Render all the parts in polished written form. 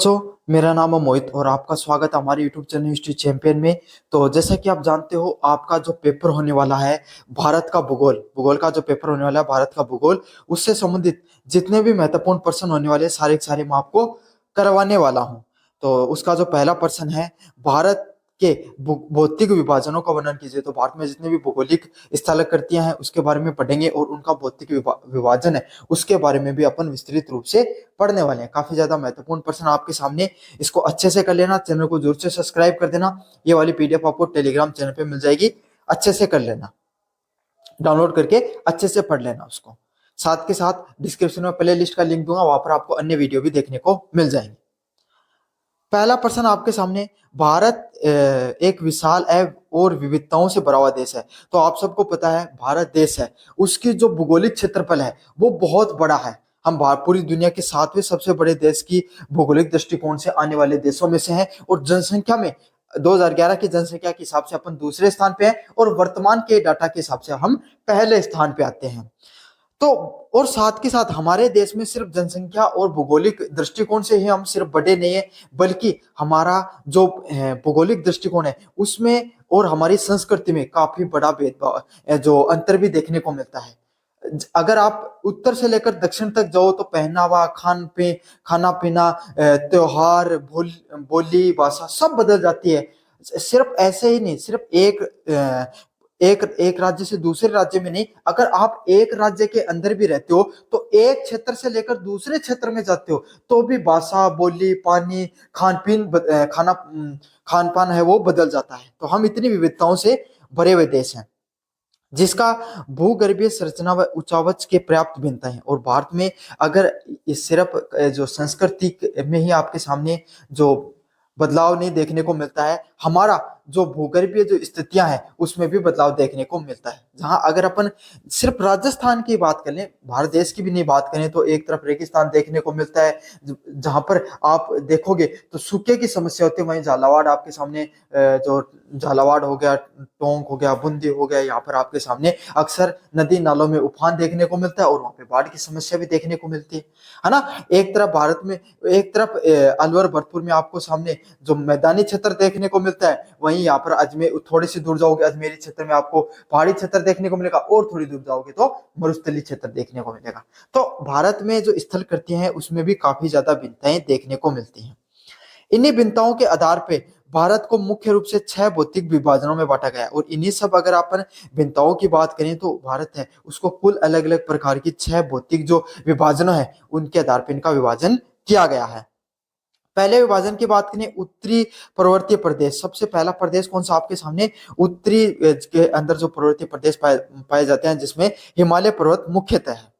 बच्चों, मेरा नाम है मोहित और आपका स्वागत है हमारे YouTube चैनल हिस्ट्री चैंपियन में। तो जैसा कि आप जानते हो, आपका जो पेपर होने वाला है भारत का भूगोल भूगोल का जो पेपर होने वाला है भारत का भूगोल, उससे संबंधित जितने भी महत्वपूर्ण प्रश्न होने वाले हैं सारे के सारे मैं आपको करवाने वाला हूँ। तो उसका जो पहला प्रश्न है, भारत के भौतिक विभाजनों का वर्णन कीजिए। तो भारत में जितने भी भौगोलिक स्थलाकृतियां हैं उसके बारे में पढ़ेंगे और उनका भौतिक विभाजन है उसके बारे में भी अपन विस्तृत रूप से पढ़ने वाले हैं। काफी ज्यादा महत्वपूर्ण प्रश्न आपके सामने, इसको अच्छे से कर लेना। चैनल को जरूर से सब्सक्राइब कर देना। ये वाली पीडीएफ आपको टेलीग्राम चैनल पे मिल जाएगी, अच्छे से कर लेना, डाउनलोड करके अच्छे से पढ़ लेना उसको। साथ के साथ डिस्क्रिप्शन में प्ले लिस्ट का लिंक दूंगा, वहां पर आपको अन्य वीडियो भी देखने को मिल जाएंगे। पहला प्रश्न आपके सामने, भारत एक विशाल और विविधताओं से भरा हुआ देश है। तो आप सबको पता है भारत देश है, उसकी जो भौगोलिक क्षेत्रफल है वो बहुत बड़ा है। हम पूरी दुनिया के 7वें सबसे बड़े देश की भौगोलिक दृष्टिकोण से आने वाले देशों में से हैं। और जनसंख्या में 2011 की जनसंख्या के हिसाब से अपन दूसरे स्थान पे हैं और वर्तमान के डाटा के हिसाब से हम पहले स्थान पे आते हैं। तो और साथ के साथ हमारे देश में सिर्फ जनसंख्या और भौगोलिक दृष्टिकोण से ही हम सिर्फ बड़े नहीं है, बल्कि हमारा जो भौगोलिक दृष्टिकोण है उसमें और हमारी संस्कृति में काफी बड़ा भेदभाव जो अंतर भी देखने को मिलता है। अगर आप उत्तर से लेकर दक्षिण तक जाओ तो पहनावा, खाना पीना, त्योहार, बोली, भाषा सब बदल जाती है। सिर्फ ऐसे ही नहीं, सिर्फ एक राज्य से दूसरे राज्य में नहीं, अगर आप एक राज्य के अंदर भी रहते हो तो एक क्षेत्र से लेकर दूसरे क्षेत्र में जाते हो तो भी भाषा, बोली, पानी, खान पान है वो बदल जाता है। तो हम इतनी विविधताओं से भरे हुए देश हैं जिसका भूगर्भीय संरचना व उच्चावच के पर्याप्त भिन्नता है। और भारत में अगर इस सिर्फ जो संस्कृति में ही आपके सामने जो बदलाव नहीं देखने को मिलता है, हमारा जो भूगर्भीय जो स्थितियां हैं उसमें भी बदलाव देखने को मिलता है। जहां अगर अपन सिर्फ राजस्थान की बात कर लें, भारत देश की भी नहीं बात करें, तो एक तरफ रेगिस्तान देखने को मिलता है जहां पर आप देखोगे तो सूखे की समस्या होती है। वहीं झालावाड़ आपके सामने, जो झालावाड़ हो गया, टोंक हो गया, बूंदी हो गया, यहाँ पर आपके सामने अक्सर नदी नालों में उफान देखने को मिलता है और वहां पे बाढ़ की समस्या भी देखने को मिलती है ना। एक तरफ भारत में, एक तरफ अलवर भरतपुर में आपको सामने जो मैदानी क्षेत्र देखने को मिलता है, वहीं यहाँ पर अजमेर, थोड़ी सी दूर जाओगे अजमेरी क्षेत्र में आपको पहाड़ी क्षेत्र देखने को मिलेगा और थोड़ी दूर जाओगे तो मरुस्थलीय क्षेत्र देखने को मिलेगा। तो भारत में जो स्थल कृतियां हैं उसमें भी काफी ज्यादा भिन्नताएं देखने को मिलती हैं। इन्हीं भिन्नताओं के आधार पे भारत को मुख्य रूप से 6 भौतिक विभाजनों में बांटा गया है। और इन्हीं सब, अगर अपन भिन्नताओं की बात करें तो भारत है उसको कुल अलग अलग प्रकार की 6 भौतिक जो विभाजन है उनके आधार पर इनका विभाजन किया गया है। पहले विभाजन की बात करें, उत्तरी पर्वतीय प्रदेश। सबसे पहला प्रदेश कौन सा आपके सामने, उत्तरी के अंदर जो पर्वतीय प्रदेश पाए जाते हैं जिसमें हिमालय पर्वत मुख्यतः है।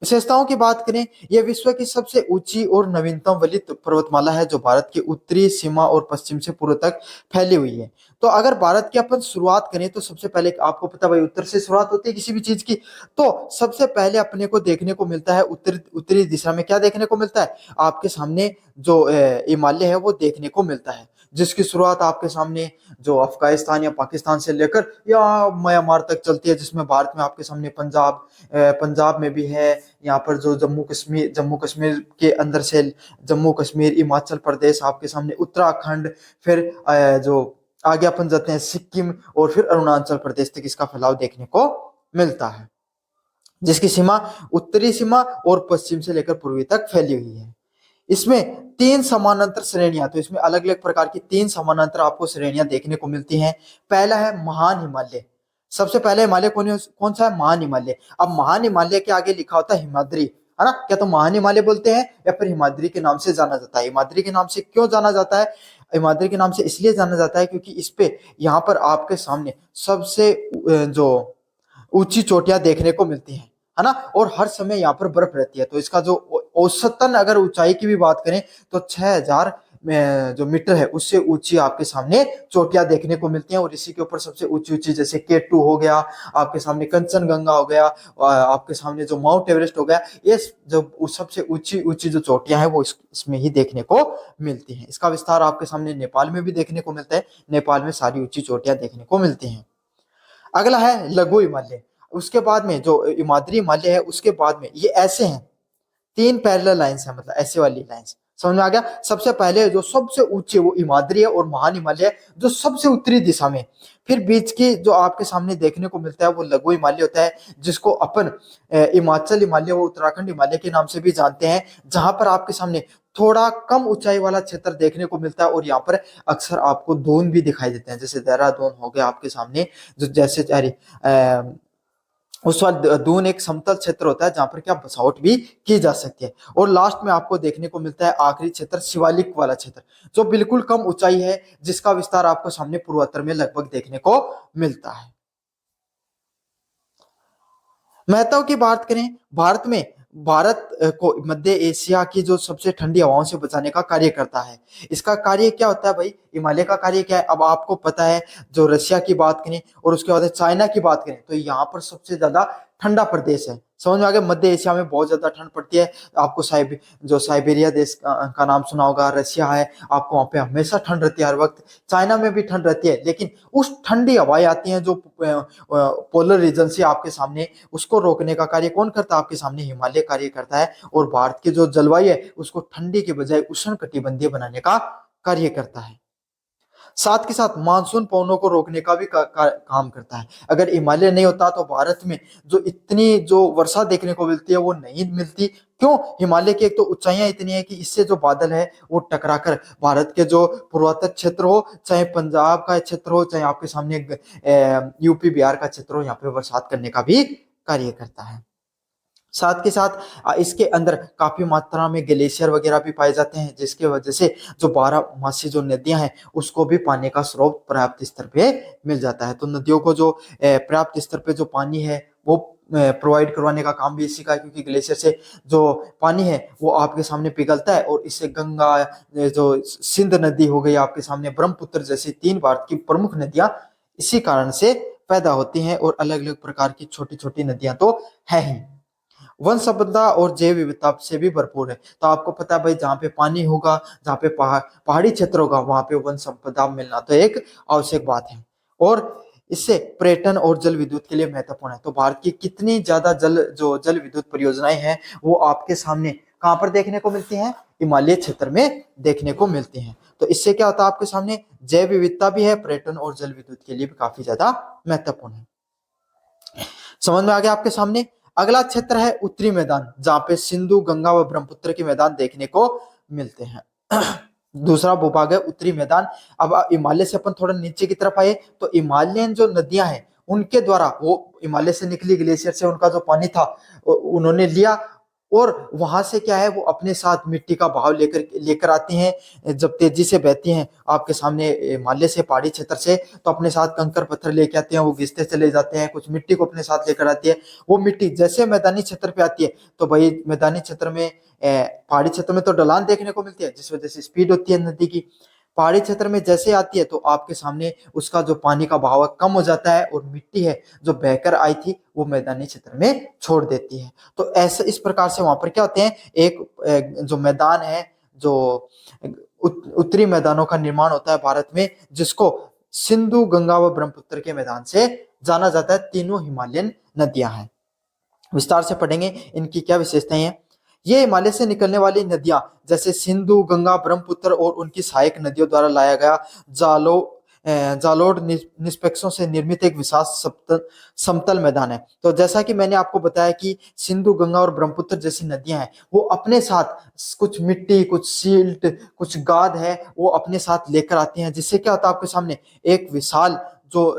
विशेषताओं की बात करें, यह विश्व की सबसे ऊंची और नवीनतम वलित पर्वतमाला है जो भारत की उत्तरी सीमा और पश्चिम से पूर्व तक फैली हुई है। तो अगर भारत की अपन शुरुआत करें तो सबसे पहले आपको पता भाई उत्तर से शुरुआत होती है किसी भी चीज की। तो सबसे पहले अपने को देखने को मिलता है उत्तरी दिशा में क्या देखने को मिलता है, आपके सामने जो हिमालय है वो देखने को मिलता है, जिसकी शुरुआत आपके सामने जो अफगानिस्तान या पाकिस्तान से लेकर या म्यांमार तक चलती है, जिसमें भारत में आपके सामने पंजाब में भी है। यहाँ पर जो जम्मू कश्मीर के अंदर से जम्मू कश्मीर, हिमाचल प्रदेश, आपके सामने उत्तराखंड, फिर जो आगे अपन जाते हैं सिक्किम और फिर अरुणाचल प्रदेश तक इसका फैलाव देखने को मिलता है, जिसकी सीमा उत्तरी सीमा और पश्चिम से लेकर पूर्वी तक फैली हुई है। इसमें 3 समानांतर श्रेणियां, तो इसमें अलग अलग प्रकार की 3 समानांतर आपको श्रेणियां देखने को मिलती हैं। पहला है महान हिमालय। सबसे पहले हिमालय कौन सा है, महान हिमालय। अब महान हिमालय के आगे लिखा होता है हिमाद्री, है ना। क्या तो महान हिमालय बोलते हैं या फिर हिमाद्री के नाम से जाना जाता है। हिमाद्री के नाम से क्यों जाना जाता है, हिमाद्री के नाम से इसलिए जाना जाता है क्योंकि इस पे यहाँ पर आपके सामने सबसे जो ऊंची चोटियां देखने को मिलती हैं, है ना। और हर समय यहाँ पर बर्फ रहती है। तो इसका जो औसतन अगर ऊंचाई की भी बात करें तो 6000 जो मीटर है उससे ऊंची आपके सामने चोटियां देखने को मिलती हैं। और इसी के ऊपर सबसे ऊंची ऊंची जैसे K2 हो गया, आपके सामने कंचनजंगा हो गया, आपके सामने जो माउंट एवरेस्ट हो गया, ये जो सबसे ऊंची ऊंची जो चोटियां हैं वो इसमें ही देखने को मिलती हैं। इसका विस्तार आपके सामने नेपाल में भी देखने को मिलता है। नेपाल में सारी ऊंची चोटियां देखने को मिलती हैं। अगला है लघु हिमालय। उसके बाद में जो हिमाद्री हिमालय है उसके बाद में ये ऐसे हैं, 3 पैरेलल लाइंस है, मतलब ऐसे वाली लाइंस, समझ में आ गया। सबसे पहले जो सबसे ऊंचे वो हिमाद्री है और महान हिमालय है जो सबसे उत्तरी दिशा में। फिर बीच की जो आपके सामने देखने को मिलता है वो लघु हिमालय होता है, जिसको अपन हिमाचल हिमालय व उत्तराखंड हिमालय के नाम से भी जानते हैं, जहां पर आपके सामने थोड़ा कम ऊंचाई वाला क्षेत्र देखने को मिलता है और यहाँ पर अक्सर आपको दून भी दिखाई देते हैं, जैसे देहरादून हो गया आपके सामने, जो जैसे उस वक्त दून एक समतल क्षेत्र होता है जहां पर क्या बसावट भी की जा सकती है। और लास्ट में आपको देखने को मिलता है आखिरी क्षेत्र शिवालिक वाला क्षेत्र, जो बिल्कुल कम ऊंचाई है, जिसका विस्तार आपको सामने पूर्वोत्तर में लगभग देखने को मिलता है। महत्व की बात करें, भारत को मध्य एशिया की जो सबसे ठंडी हवाओं से बचाने का कार्य करता है। इसका कार्य क्या होता है भाई, हिमालय का कार्य क्या है, अब आपको पता है। जो रशिया की बात करें और उसके बाद चाइना की बात करें तो यहाँ पर सबसे ज्यादा ठंडा प्रदेश है। समझ में आ गया, मध्य एशिया में बहुत ज्यादा ठंड पड़ती है। आपको जो साइबेरिया देश का नाम सुना होगा, रशिया है, आपको वहां पे हमेशा ठंड रहती है हर वक्त। चाइना में भी ठंड रहती है, लेकिन उस ठंडी हवाएं आती हैं जो पोलर रीजन से आपके सामने, उसको रोकने का कार्य कौन करता है, आपके सामने हिमालय कार्य करता है। और भारत की जो जलवायु है उसको ठंडी के बजाय उष्ण कटिबंधीय बनाने का कार्य करता है। साथ के साथ मानसून पवनों को रोकने का भी काम करता है। अगर हिमालय नहीं होता तो भारत में जो इतनी जो वर्षा देखने को मिलती है वो नहीं मिलती। क्यों? हिमालय की एक तो ऊंचाइयां इतनी है कि इससे जो बादल है वो टकराकर भारत के जो पूर्वोत्तर क्षेत्र हो, चाहे पंजाब का क्षेत्र हो, चाहे आपके सामने यूपी बिहार का क्षेत्र हो, यहाँ पे बरसात करने का भी कार्य करता है। साथ के साथ इसके अंदर काफी मात्रा में ग्लेशियर वगैरह भी पाए जाते हैं, जिसके वजह से जो बारहमासी जो नदियां हैं उसको भी पानी का स्रोत पर्याप्त स्तर पे मिल जाता है। तो नदियों को जो पर्याप्त स्तर पे जो पानी है वो प्रोवाइड करवाने का काम भी इसी का है, क्योंकि ग्लेशियर से जो पानी है वो आपके सामने पिघलता है और इससे गंगा, जो सिंध नदी हो गई आपके सामने, ब्रह्मपुत्र जैसी 3 भारत की प्रमुख नदियां इसी कारण से पैदा होती हैं। और अलग अलग प्रकार की छोटी छोटी नदियां तो है ही। वन संपदा और जैव विविधता से भी भरपूर है। तो आपको पता है भाई, जहाँ पे पानी होगा, जहाँ पे पहाड़ी क्षेत्र होगा, वहां पे वन संपदा मिलना तो एक आवश्यक बात है। और इससे पर्यटन और जल विद्युत के लिए महत्वपूर्ण है। तो भारत की कितनी ज्यादा जल विद्युत परियोजनाएं हैं वो आपके सामने कहां पर देखने को मिलती हैं, हिमालय क्षेत्र में देखने को मिलती हैं। तो इससे क्या होता है, आपके सामने जैव विविधता भी है, पर्यटन और जल विद्युत के लिए भी काफी ज्यादा महत्वपूर्ण है। समझ में आ गया आपके सामने। अगला क्षेत्र है उत्तरी मैदान, जहां पे सिंधु, गंगा व ब्रह्मपुत्र के मैदान देखने को मिलते हैं। दूसरा भूभाग है उत्तरी मैदान। अब हिमालय से अपन थोड़ा नीचे की तरफ आए तो हिमालयन जो नदियां हैं उनके द्वारा, वो हिमालय से निकली ग्लेशियर से उनका जो पानी था उन्होंने लिया, और वहां से क्या है वो अपने साथ मिट्टी का बहाव लेकर लेकर आती हैं। जब तेजी से बहती हैं आपके सामने हिमालय से, पहाड़ी क्षेत्र से, तो अपने साथ कंकर पत्थर लेके आते हैं, वो घिसते चले जाते हैं, कुछ मिट्टी को अपने साथ लेकर आती है। वो मिट्टी जैसे मैदानी क्षेत्र पे आती है तो भाई मैदानी क्षेत्र में, पहाड़ी क्षेत्र में तो ढलान देखने को मिलती है, जिस वजह से स्पीड होती है नदी की। पहाड़ी क्षेत्र में जैसे आती है तो आपके सामने उसका जो पानी का बहाव कम हो जाता है और मिट्टी है जो बहकर आई थी वो मैदानी क्षेत्र में छोड़ देती है। तो ऐसे इस प्रकार से वहां पर क्या होते हैं, एक जो मैदान है, जो उत्तरी मैदानों का निर्माण होता है भारत में, जिसको सिंधु, गंगा व ब्रह्मपुत्र के मैदान से जाना जाता है। तीनों हिमालयन नदियां हैं। विस्तार से पढ़ेंगे इनकी क्या विशेषताएं हैं। ये हिमालय से निकलने वाली नदियां जैसे सिंधु, गंगा, ब्रह्मपुत्र और उनकी सहायक नदियों द्वारा लाया गया जालोड निष्पक्षों से निर्मित एक विशाल समतल मैदान है। तो जैसा कि मैंने आपको बताया कि सिंधु, गंगा और ब्रह्मपुत्र जैसी नदियां हैं वो अपने साथ कुछ मिट्टी, कुछ सील्ट, कुछ गाद है वो अपने साथ लेकर आती हैं, जिससे क्या होता है, आपके सामने एक विशाल जो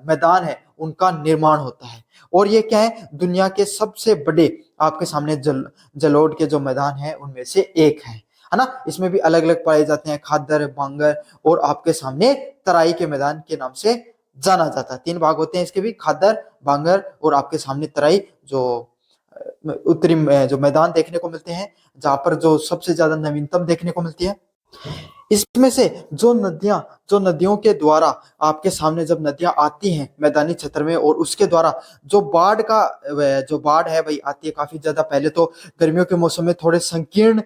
मैदान है उनका निर्माण होता है। और ये क्या है, दुनिया के सबसे बड़े आपके सामने जलोढ़ के जो मैदान है उनमें से एक है ना। इसमें भी अलग अलग पाए जाते हैं, खादर, बांगर और आपके सामने तराई के मैदान के नाम से जाना जाता है। 3 भाग होते हैं इसके भी, खादर, बांगर और आपके सामने तराई, जो उत्तरी जो मैदान देखने को मिलते हैं, जहां पर जो सबसे ज्यादा नवीनतम देखने को मिलती है। इसमें से जो नदियों के द्वारा आपके सामने जब नदियां आती हैं मैदानी क्षेत्र में, और उसके द्वारा जो बाढ़ है वही आती है काफी ज्यादा। पहले तो गर्मियों के मौसम में थोड़े संकीर्ण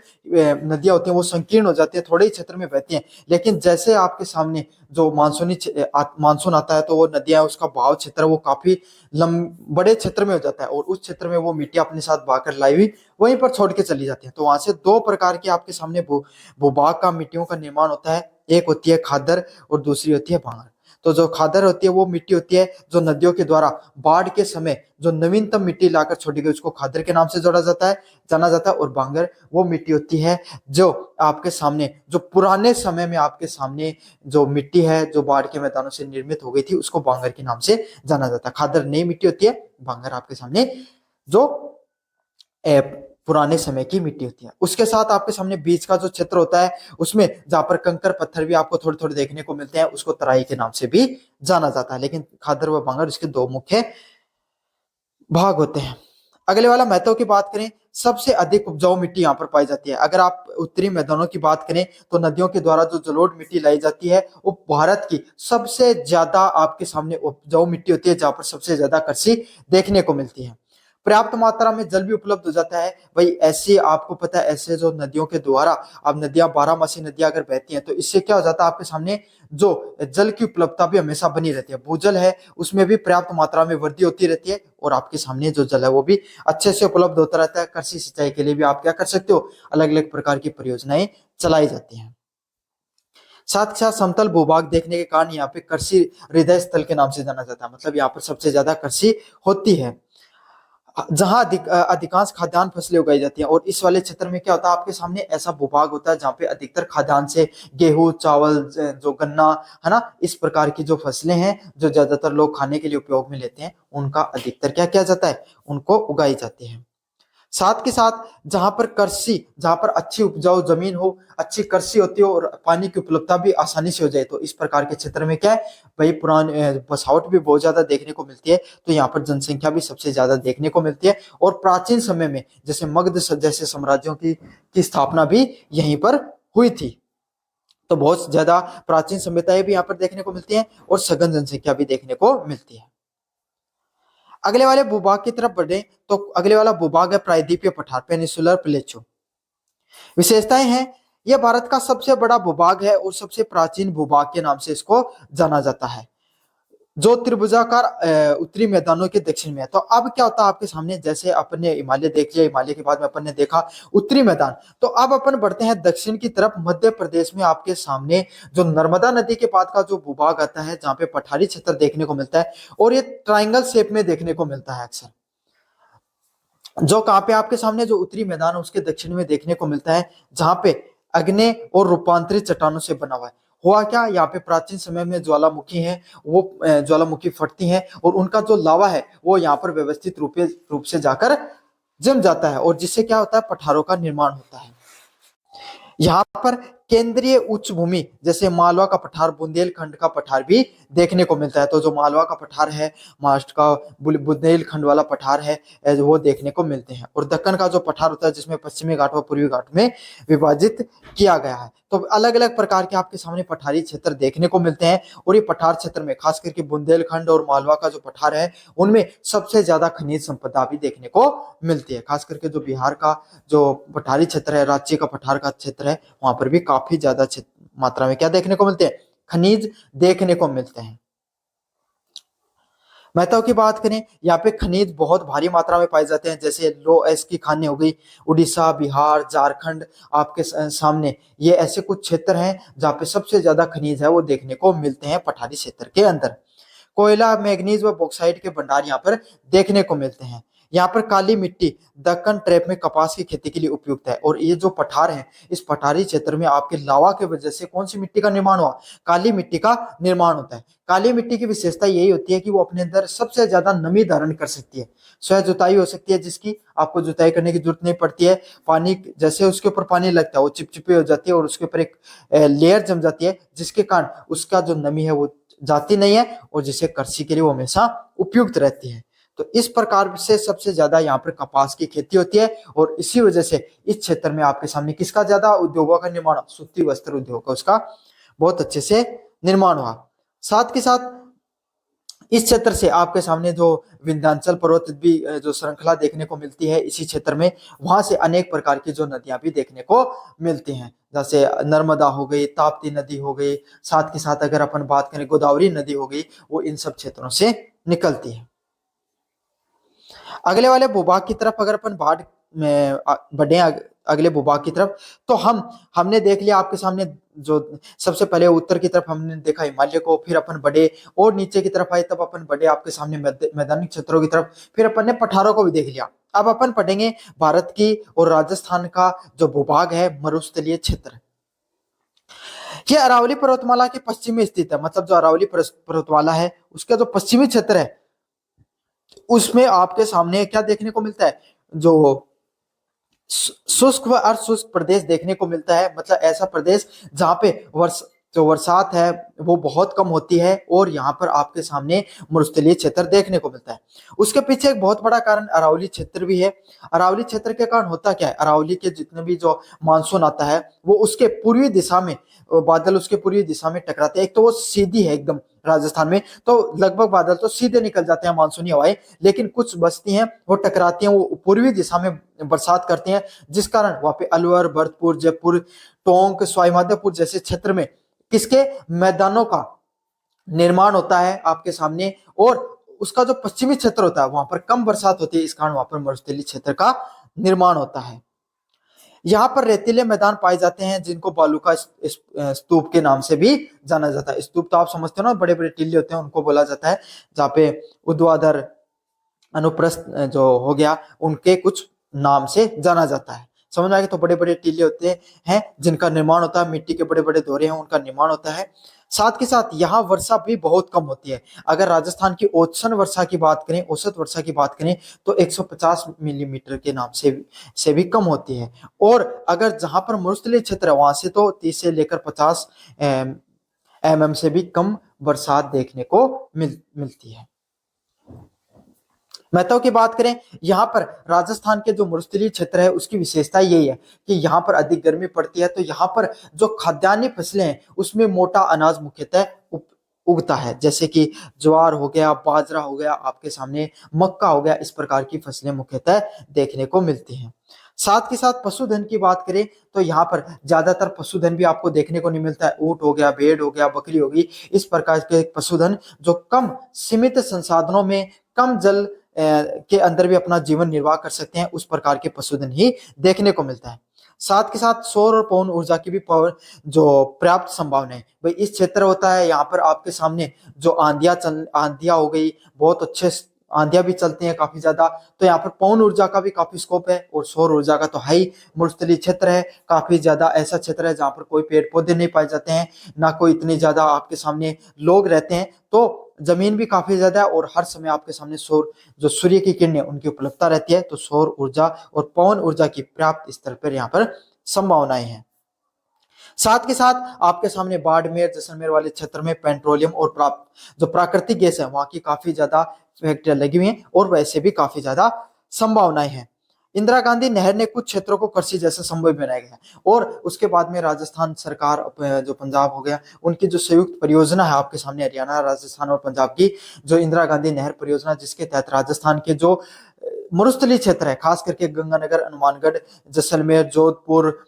नदियां होती हैं, वो संकीर्ण हो जाती है, थोड़े ही क्षेत्र में बहती हैं। लेकिन जैसे आपके सामने जो मानसून आता है, तो वो नदियां, उसका बहाव क्षेत्र वो काफी बड़े क्षेत्र में हो जाता है, और उस क्षेत्र में वो मिट्टी अपने साथ बहाकर लाई हुई वहीं पर छोड़ के चली जाती है। तो वहां से दो प्रकार के आपके सामने भूभाग का मिट्टियों का निर्माण होता है। एक होती है खादर और दूसरी होती है भांगर। तो जो खादर होती है वो मिट्टी होती है जो नदियों के द्वारा बाढ़ के समय जो नवीनतम मिट्टी लाकर छोड़ी गई, उसको खादर के नाम से जाना जाता है। और भांगर वो मिट्टी होती है जो आपके सामने, जो पुराने समय में आपके सामने जो मिट्टी है जो बाढ़ के मैदानों से निर्मित हो गई थी, उसको भांगर के नाम से जाना जाता है। खादर नई मिट्टी होती है, भांगर आपके सामने जो पुराने समय की मिट्टी होती है। उसके साथ आपके सामने बीच का जो क्षेत्र होता है, उसमें जहां पर कंकर पत्थर भी आपको थोड़े थोड़े देखने को मिलते हैं, उसको तराई के नाम से भी जाना जाता है। लेकिन खादर व भांगर इसके दो मुख्य भाग होते हैं। अगले वाला महत्व की बात करें, सबसे अधिक उपजाऊ मिट्टी यहाँ पर पाई जाती है। अगर आप उत्तरी मैदानों की बात करें, तो नदियों के द्वारा जो जलोढ़ मिट्टी लाई जाती है, वो भारत की सबसे ज्यादा आपके सामने उपजाऊ मिट्टी होती है, जहां पर सबसे ज्यादा कृषि देखने को मिलती है। पर्याप्त मात्रा में जल भी उपलब्ध हो जाता है। वही ऐसे आपको पता है, ऐसे जो नदियों के द्वारा अब नदियां, बारहमासी नदियां अगर बहती हैं, तो इससे क्या हो जाता है, आपके सामने जो जल की उपलब्धता भी हमेशा बनी रहती है। भूजल है, उसमें भी पर्याप्त मात्रा में वृद्धि होती रहती है, और आपके सामने जो जल है वो भी अच्छे से उपलब्ध होता रहता है। कृषि सिंचाई के लिए भी आप क्या कर सकते हो, अलग अलग प्रकार की परियोजनाएं चलाई जाती हैं। साथ ही साथ समतल भूभाग देखने के कारण यहाँ पे कृषि हृदय स्थल के नाम से जाना जाता है। मतलब यहाँ पर सबसे ज्यादा कृषि होती है, जहां अधिकांश खाद्यान्न फसलें उगाई जाती हैं। और इस वाले क्षेत्र में क्या होता है, आपके सामने ऐसा भूभाग होता है जहां पे अधिकतर खाद्यान्न से गेहूं, चावल, जो गन्ना है ना, इस प्रकार की जो फसलें हैं जो ज्यादातर लोग खाने के लिए उपयोग में लेते हैं, उनका अधिकतर क्या किया जाता है, उनको उगाई जाती है। साथ के साथ जहां पर अच्छी उपजाऊ जमीन हो, अच्छी कृषि होती हो, और पानी की उपलब्धता भी आसानी से हो जाए, तो इस प्रकार के क्षेत्र में क्या है भाई, पुरानी बसावट भी बहुत ज्यादा देखने को मिलती है। तो यहाँ पर जनसंख्या भी सबसे ज्यादा देखने को मिलती है। और प्राचीन समय में जैसे मगध जैसे साम्राज्यों की स्थापना भी यहीं पर हुई थी। तो बहुत ज्यादा प्राचीन सभ्यताएं भी यहाँ पर देखने को मिलती है, और सघन जनसंख्या भी देखने को मिलती है। अगले वाले भूभाग की तरफ बढ़े, तो अगले वाला भूभाग है प्रायद्वीपीय पठार, पेनिसुलर प्लेटो। विशेषताएं हैं, यह भारत का सबसे बड़ा भूभाग है और सबसे प्राचीन भूभाग के नाम से इसको जाना जाता है, जो त्रिभुजाकार उत्तरी मैदानों के दक्षिण में है। तो अब क्या होता है आपके सामने, जैसे अपन ने हिमालय देख लिया, हिमालय के बाद में अपन ने देखा उत्तरी मैदान, तो अब अपन बढ़ते हैं दक्षिण की तरफ। मध्य प्रदेश में आपके सामने जो नर्मदा नदी के पास का जो भूभाग आता है, जहां पे पठारी क्षेत्र देखने को मिलता है, और ये ट्राइंगल शेप में देखने को मिलता है अक्सर, जो कहाँ पे आपके सामने जो उत्तरी मैदान है उसके दक्षिण में देखने को मिलता है, जहां पे अग्नि और रूपांतरित चट्टानों से बना हुआ है। हुआ क्या, यहाँ पे प्राचीन समय में ज्वालामुखी है, वो ज्वालामुखी फटती हैं, और उनका जो लावा है वो यहाँ पर व्यवस्थित रूप से जाकर जम जाता है, और जिससे क्या होता है, पठारों का निर्माण होता है। यहाँ पर केंद्रीय उच्च भूमि जैसे मालवा का पठार, बुंदेलखंड का पठार भी देखने को मिलता है। तो जो मालवा का पठार है, महाराष्ट्र का बुंदेलखंड वाला पठार है, वो देखने को मिलते हैं। और दक्कन का जो पठार होता है, जिसमें पश्चिमी घाट व पूर्वी घाट में विभाजित किया गया है। तो अलग अलग प्रकार के आपके सामने पठारी क्षेत्र देखने को मिलते हैं। और ये पठार क्षेत्र में खास करके बुंदेलखंड और मालवा का जो पठार है, उनमें सबसे ज्यादा खनिज संपदा भी देखने को मिलती है। खास करके जो बिहार का जो पठारी क्षेत्र है, रांची का पठार का क्षेत्र है, वहां पर भी काफी ज्यादा मात्रा में क्या देखने को मिलते हैं, खनिज देखने को मिलते हैं। महत्व की बात करें, यहाँ पे खनिज बहुत भारी मात्रा में पाए जाते हैं, जैसे लो एस की खानें हो गई, उड़ीसा, बिहार, झारखंड आपके सामने, ये ऐसे कुछ क्षेत्र हैं जहाँ पे सबसे ज्यादा खनिज है वो देखने को मिलते हैं पठारी क्षेत्र के अंदर। कोयला, मैग्नीज व बॉक्साइट के भंडार यहाँ पर देखने को मिलते हैं। यहाँ पर काली मिट्टी दक्कन ट्रैप में कपास की खेती के लिए उपयुक्त है। और ये जो पठार है, इस पठारी क्षेत्र में आपके लावा के वजह से कौन सी मिट्टी का निर्माण हुआ, काली मिट्टी का निर्माण होता है। काली मिट्टी की विशेषता यही होती है कि वो अपने अंदर सबसे ज्यादा नमी धारण कर सकती है। स्वयं जुताई हो सकती है, जिसकी आपको जुताई करने की जरूरत नहीं पड़ती है। पानी जैसे उसके ऊपर पानी लगता है वो चिपचिपी हो जाती है, और उसके ऊपर एक लेयर जम जाती है, जिसके कारण उसका जो नमी है वो जाती नहीं है, और जिससे कृषि के लिए वो हमेशा उपयुक्त रहती है। तो इस प्रकार से सबसे ज्यादा यहाँ पर कपास की खेती होती है, और इसी वजह से इस क्षेत्र में आपके सामने किसका ज्यादा उद्योगों का निर्माण, सूती वस्त्र उद्योग का उसका बहुत अच्छे से निर्माण हुआ। साथ के साथ इस क्षेत्र से आपके सामने जो विंध्याचल पर्वत भी जो श्रृंखला देखने को मिलती है इसी क्षेत्र में, वहां से अनेक प्रकार की जो नदियां भी देखने को मिलती हैं, जैसे नर्मदा हो गई, ताप्ती नदी हो गई, साथ के साथ अगर अपन बात करें गोदावरी नदी हो गई, वो इन सब क्षेत्रों से निकलती है। अगले वाले भूभाग की तरफ अगर अपन बाढ़ में बढ़े अगले भूभाग की तरफ, तो हमने देख लिया आपके सामने जो सबसे पहले उत्तर की तरफ हमने देखा हिमालय को, फिर अपन बढ़े और नीचे की तरफ आए तब अपन बढ़े आपके सामने मैदानी क्षेत्रों की तरफ, फिर अपन ने पठारों को भी देख लिया। अब अपन पढ़ेंगे भारत की और राजस्थान का जो भूभाग है मरुस्थलीय क्षेत्र। ये अरावली पर्वतमाला के पश्चिम में स्थित है, मतलब जो अरावली पर्वतमाला है उसका जो पश्चिमी क्षेत्र है उसमें आपके सामने क्या देखने को मिलता है, जो शुष्क व अर्धशुष्क प्रदेश देखने को मिलता है, मतलब ऐसा प्रदेश जहाँ पे जो बरसात है वो बहुत कम होती है, और यहाँ पर आपके सामने मरुस्थलीय क्षेत्र देखने को मिलता है। उसके पीछे एक बहुत बड़ा कारण अरावली क्षेत्र भी है। अरावली क्षेत्र के कारण होता क्या है, अरावली के जितने भी जो मानसून आता है वो उसके पूर्वी दिशा में, बादल उसके पूर्वी दिशा में टकराते हैं। एक तो वो सीधी है एकदम राजस्थान में, तो लगभग बादल तो सीधे निकल जाते हैं मानसूनी हवाएं, लेकिन कुछ बस्ती हैं वो टकराती हैं, वो पूर्वी दिशा में बरसात करते हैं, जिस कारण वहां पे अलवर, भरतपुर, जयपुर, टोंक, सवाईमाधोपुर जैसे क्षेत्र में किसके मैदानों का निर्माण होता है आपके सामने, और उसका जो पश्चिमी क्षेत्र होता है वहां पर कम बरसात होती है, इस कारण वहां पर मरुस्थलीय क्षेत्र का निर्माण होता है। यहाँ पर रेतीले मैदान पाए जाते हैं जिनको बालूका स्तूप के नाम से भी जाना जाता है। स्तूप तो आप समझते हो ना, बड़े बड़े टीले होते हैं उनको बोला जाता है, जहाँ पे ऊर्ध्वाधर अनुप्रस्थ जो हो गया उनके कुछ नाम से जाना जाता है। समझ में आएगा, तो बड़े बड़े टीले होते हैं जिनका निर्माण होता है, मिट्टी के बड़े बड़े दौरे हैं उनका निर्माण होता है। साथ के साथ यहाँ वर्षा भी बहुत कम होती है। अगर राजस्थान की औसत वर्षा की बात करें, तो 150 मिलीमीटर के नाम से भी कम होती है। और अगर जहां पर मरुस्थलीय क्षेत्र है वहां से तो 30 से लेकर 50 mm से भी कम बरसात देखने को मिलती है। महत्व की बात करें, यहाँ पर राजस्थान के जो मरुस्थलीय क्षेत्र है उसकी विशेषता यही है कि यहाँ पर अधिक गर्मी पड़ती है, तो यहाँ पर जो खाद्यान्य फसलें हैं उसमें मोटा अनाज मुख्यतः उगता है, जैसे कि ज्वार हो गया, बाजरा हो गया, आपके सामने मक्का हो गया, इस प्रकार की फसलें मुख्यतः देखने को मिलती हैं। साथ के साथ पशुधन की बात करें तो यहाँ पर ज्यादातर पशुधन भी आपको देखने को नहीं मिलता है। ऊंट हो गया, भेड़ हो गया, बकरी होगी, इस प्रकार के पशुधन जो कम सीमित संसाधनों में कम जल के अंदर भी अपना जीवन निर्वाह कर सकते हैं, उस प्रकार के पशुधन ही देखने को मिलता है। साथ के साथ सौर और पवन ऊर्जा की भी पावर जो पर्याप्त संभावना है भाई इस क्षेत्र होता है। यहाँ पर आपके सामने जो आंधियां हो गई, बहुत अच्छे आंधियां भी चलती हैं काफी ज्यादा, तो यहाँ पर पवन ऊर्जा का भी काफी स्कोप है, और सौर ऊर्जा का तो है ही। मरुस्थलीय क्षेत्र है, काफी ज्यादा ऐसा क्षेत्र है जहाँ पर कोई पेड़ पौधे नहीं पाए जाते हैं, ना कोई इतनी ज्यादा आपके सामने लोग रहते हैं, तो जमीन भी काफी ज्यादा है, और हर समय आपके सामने जो सूर्य की किरणें उनकी उपलब्धता रहती है, तो सौर ऊर्जा और पवन ऊर्जा की पर्याप्त स्तर पर यहाँ पर संभावनाएं हैं। साथ के साथ आपके सामने बाड़मेर, जैसलमेर वाले क्षेत्र में पेट्रोलियम और जो प्राकृतिक गैस है वहां की काफी ज्यादा फैक्ट्रियां लगी हुई हैं, और वैसे भी काफी ज्यादा संभावनाएं हैं। इंदिरा गांधी नहर ने कुछ क्षेत्रों को कृषि जैसा संभव बनाया गया, और उसके बाद में राजस्थान सरकार, जो पंजाब हो गया, उनकी जो संयुक्त परियोजना है आपके सामने, हरियाणा, राजस्थान और पंजाब की जो इंदिरा गांधी नहर परियोजना, जिसके तहत राजस्थान के जो मरुस्थलीय क्षेत्र है, खास करके गंगानगर, हनुमानगढ़, जैसलमेर, जोधपुर,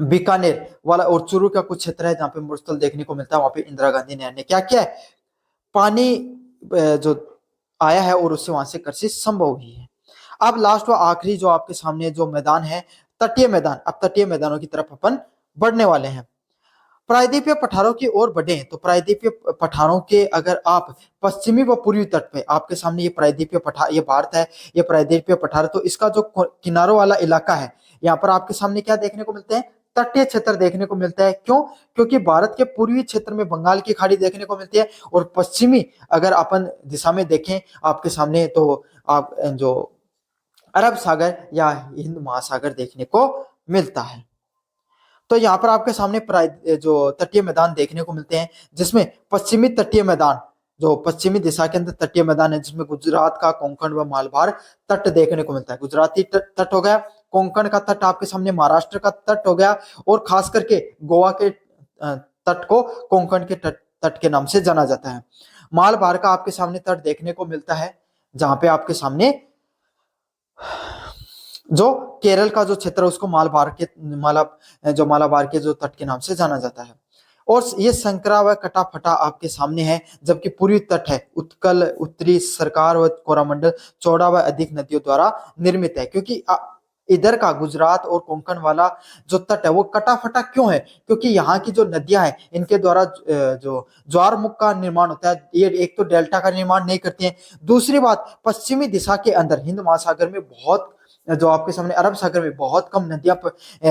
बीकानेर वाला और चूरू का कुछ क्षेत्र है जहाँ पे मरुस्थल देखने को मिलता है, वहां पे इंदिरा गांधी नहर ने क्या किया है, पानी जो आया है और उससे वहां से कृषि संभव हुई है। अब लास्ट व आखिरी जो आपके सामने जो मैदान है, तटीय मैदान। अब तटीय मैदानों की तरफ अपन बढ़ने वाले हैं। प्रायद्वीपीय पठारों की ओर बढ़े तो प्रायद्वीपीय पठारों के अगर आप पश्चिमी व पूर्वी तट पे, आपके सामने ये प्रायद्वीपीय पठार, ये भारत है, ये प्रायद्वीपीय पठार, तो इसका जो किनारों वाला इलाका है, यहाँ पर आपके सामने क्या देखने को मिलते हैं, तटीय क्षेत्र देखने को मिलता है। क्यों? क्योंकि भारत के पूर्वी क्षेत्र में बंगाल की खाड़ी देखने को मिलती है, और पश्चिमी अगर अपन दिशा में देखें आपके सामने, तो आप जो अरब सागर या हिंद महासागर देखने को मिलता है। तो यहाँ पर आपके सामने जो तटीय मैदान देखने को मिलते हैं, जिसमें पश्चिमी तटीय मैदान जो पश्चिमी दिशा के अंदर तटीय मैदान है, जिसमें गुजरात का कोंकण व मालभार तट देखने को मिलता है। गुजराती तट हो गया, कोंकण का तट आपके सामने महाराष्ट्र का तट हो गया, और खास करके गोवा के तट को कोंकण के तट के नाम से जाना जाता है। मालभार का आपके सामने तट देखने को मिलता है, जहां पे आपके सामने जो केरल का जो क्षेत्र है उसको मालाबार के जो तट के नाम से जाना जाता है। और ये संकरा व कटाफटा आपके सामने है, जबकि पूर्वी तट है उत्कल, उत्तरी सरकार व कोरामंडल चौड़ा व अधिक नदियों द्वारा निर्मित है। क्योंकि इधर का गुजरात और कोंकण वाला जो तट है वो कटाफटा क्यों है? क्योंकि यहाँ की जो नदियां हैं इनके द्वारा जो ज्वारमुख का निर्माण होता है, ये एक तो डेल्टा का निर्माण नहीं करती हैं, दूसरी बात पश्चिमी दिशा के अंदर हिंद महासागर में बहुत, जो आपके सामने अरब सागर में बहुत कम नदियां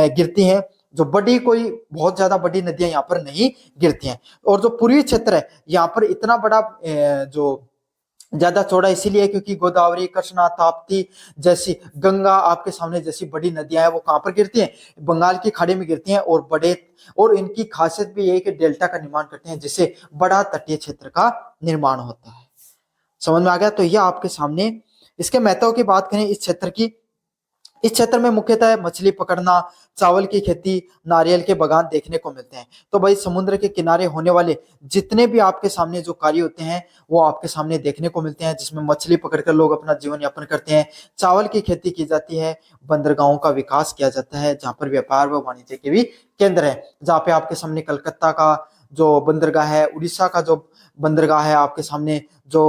गिरती हैं, जो बड़ी कोई बहुत ज्यादा बड़ी नदियां यहाँ पर नहीं गिरती हैं। और जो पूर्वी क्षेत्र है यहाँ पर इतना बड़ा जो ज्यादा चौड़ा इसीलिए क्योंकि गोदावरी, कृष्णा, ताप्ती जैसी, गंगा आपके सामने जैसी बड़ी नदियां हैं वो कहां पर गिरती हैं? बंगाल की खाड़ी में गिरती हैं। और इनकी खासियत भी यही कि डेल्टा का निर्माण करते हैं, जिससे बड़ा तटीय क्षेत्र का निर्माण होता है। समझ में आ गया? तो यह आपके सामने इसके महत्व की बात करें इस क्षेत्र की, इस क्षेत्र में मुख्यतः मछली पकड़ना, चावल की खेती, नारियल के बागान देखने को मिलते हैं। तो भाई समुद्र के किनारे होने वाले जितने भी आपके सामने जो कार्य होते हैं वो आपके सामने देखने को मिलते हैं, जिसमें मछली पकड़कर लोग अपना जीवन यापन करते हैं, चावल की खेती की जाती है, बंदरगाहों का विकास किया जाता है, जहाँ पर व्यापार व वाणिज्य के भी केंद्र है, जहाँ पे आपके सामने कलकत्ता का जो बंदरगाह है, उड़ीसा का जो बंदरगाह है, आपके सामने जो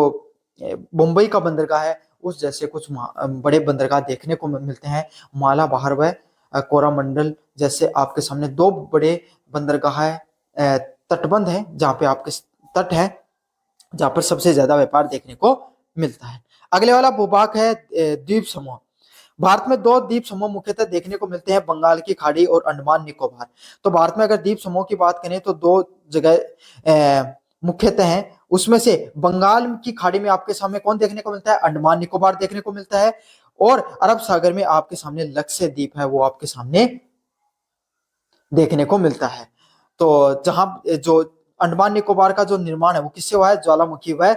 मुंबई का बंदरगाह है, उस जैसे कुछ बड़े बंदरगाह देखने को मिलते हैं। मालाबार व कोरामंडल जैसे आपके सामने दो बड़े बंदरगाह तटबंध है, जहाँ पे आपके तट है, जहाँ पर सबसे ज्यादा व्यापार देखने को मिलता है। अगले वाला भूभाग है द्वीप समूह। भारत में दो द्वीप समूह मुख्यतः देखने को मिलते हैं, बंगाल की खाड़ी और अंडमान निकोबार। तो भारत में अगर द्वीप समूह की बात करें तो दो जगह मुख्यतः हैं, उसमें से बंगाल की खाड़ी में आपके सामने कौन देखने को मिलता है? अंडमान निकोबार देखने को मिलता है, और अरब सागर में आपके सामने लक्षद्वीप है वो आपके सामने देखने को मिलता है। तो जहां जो अंडमान निकोबार का जो निर्माण है वो किससे हुआ है? ज्वालामुखी व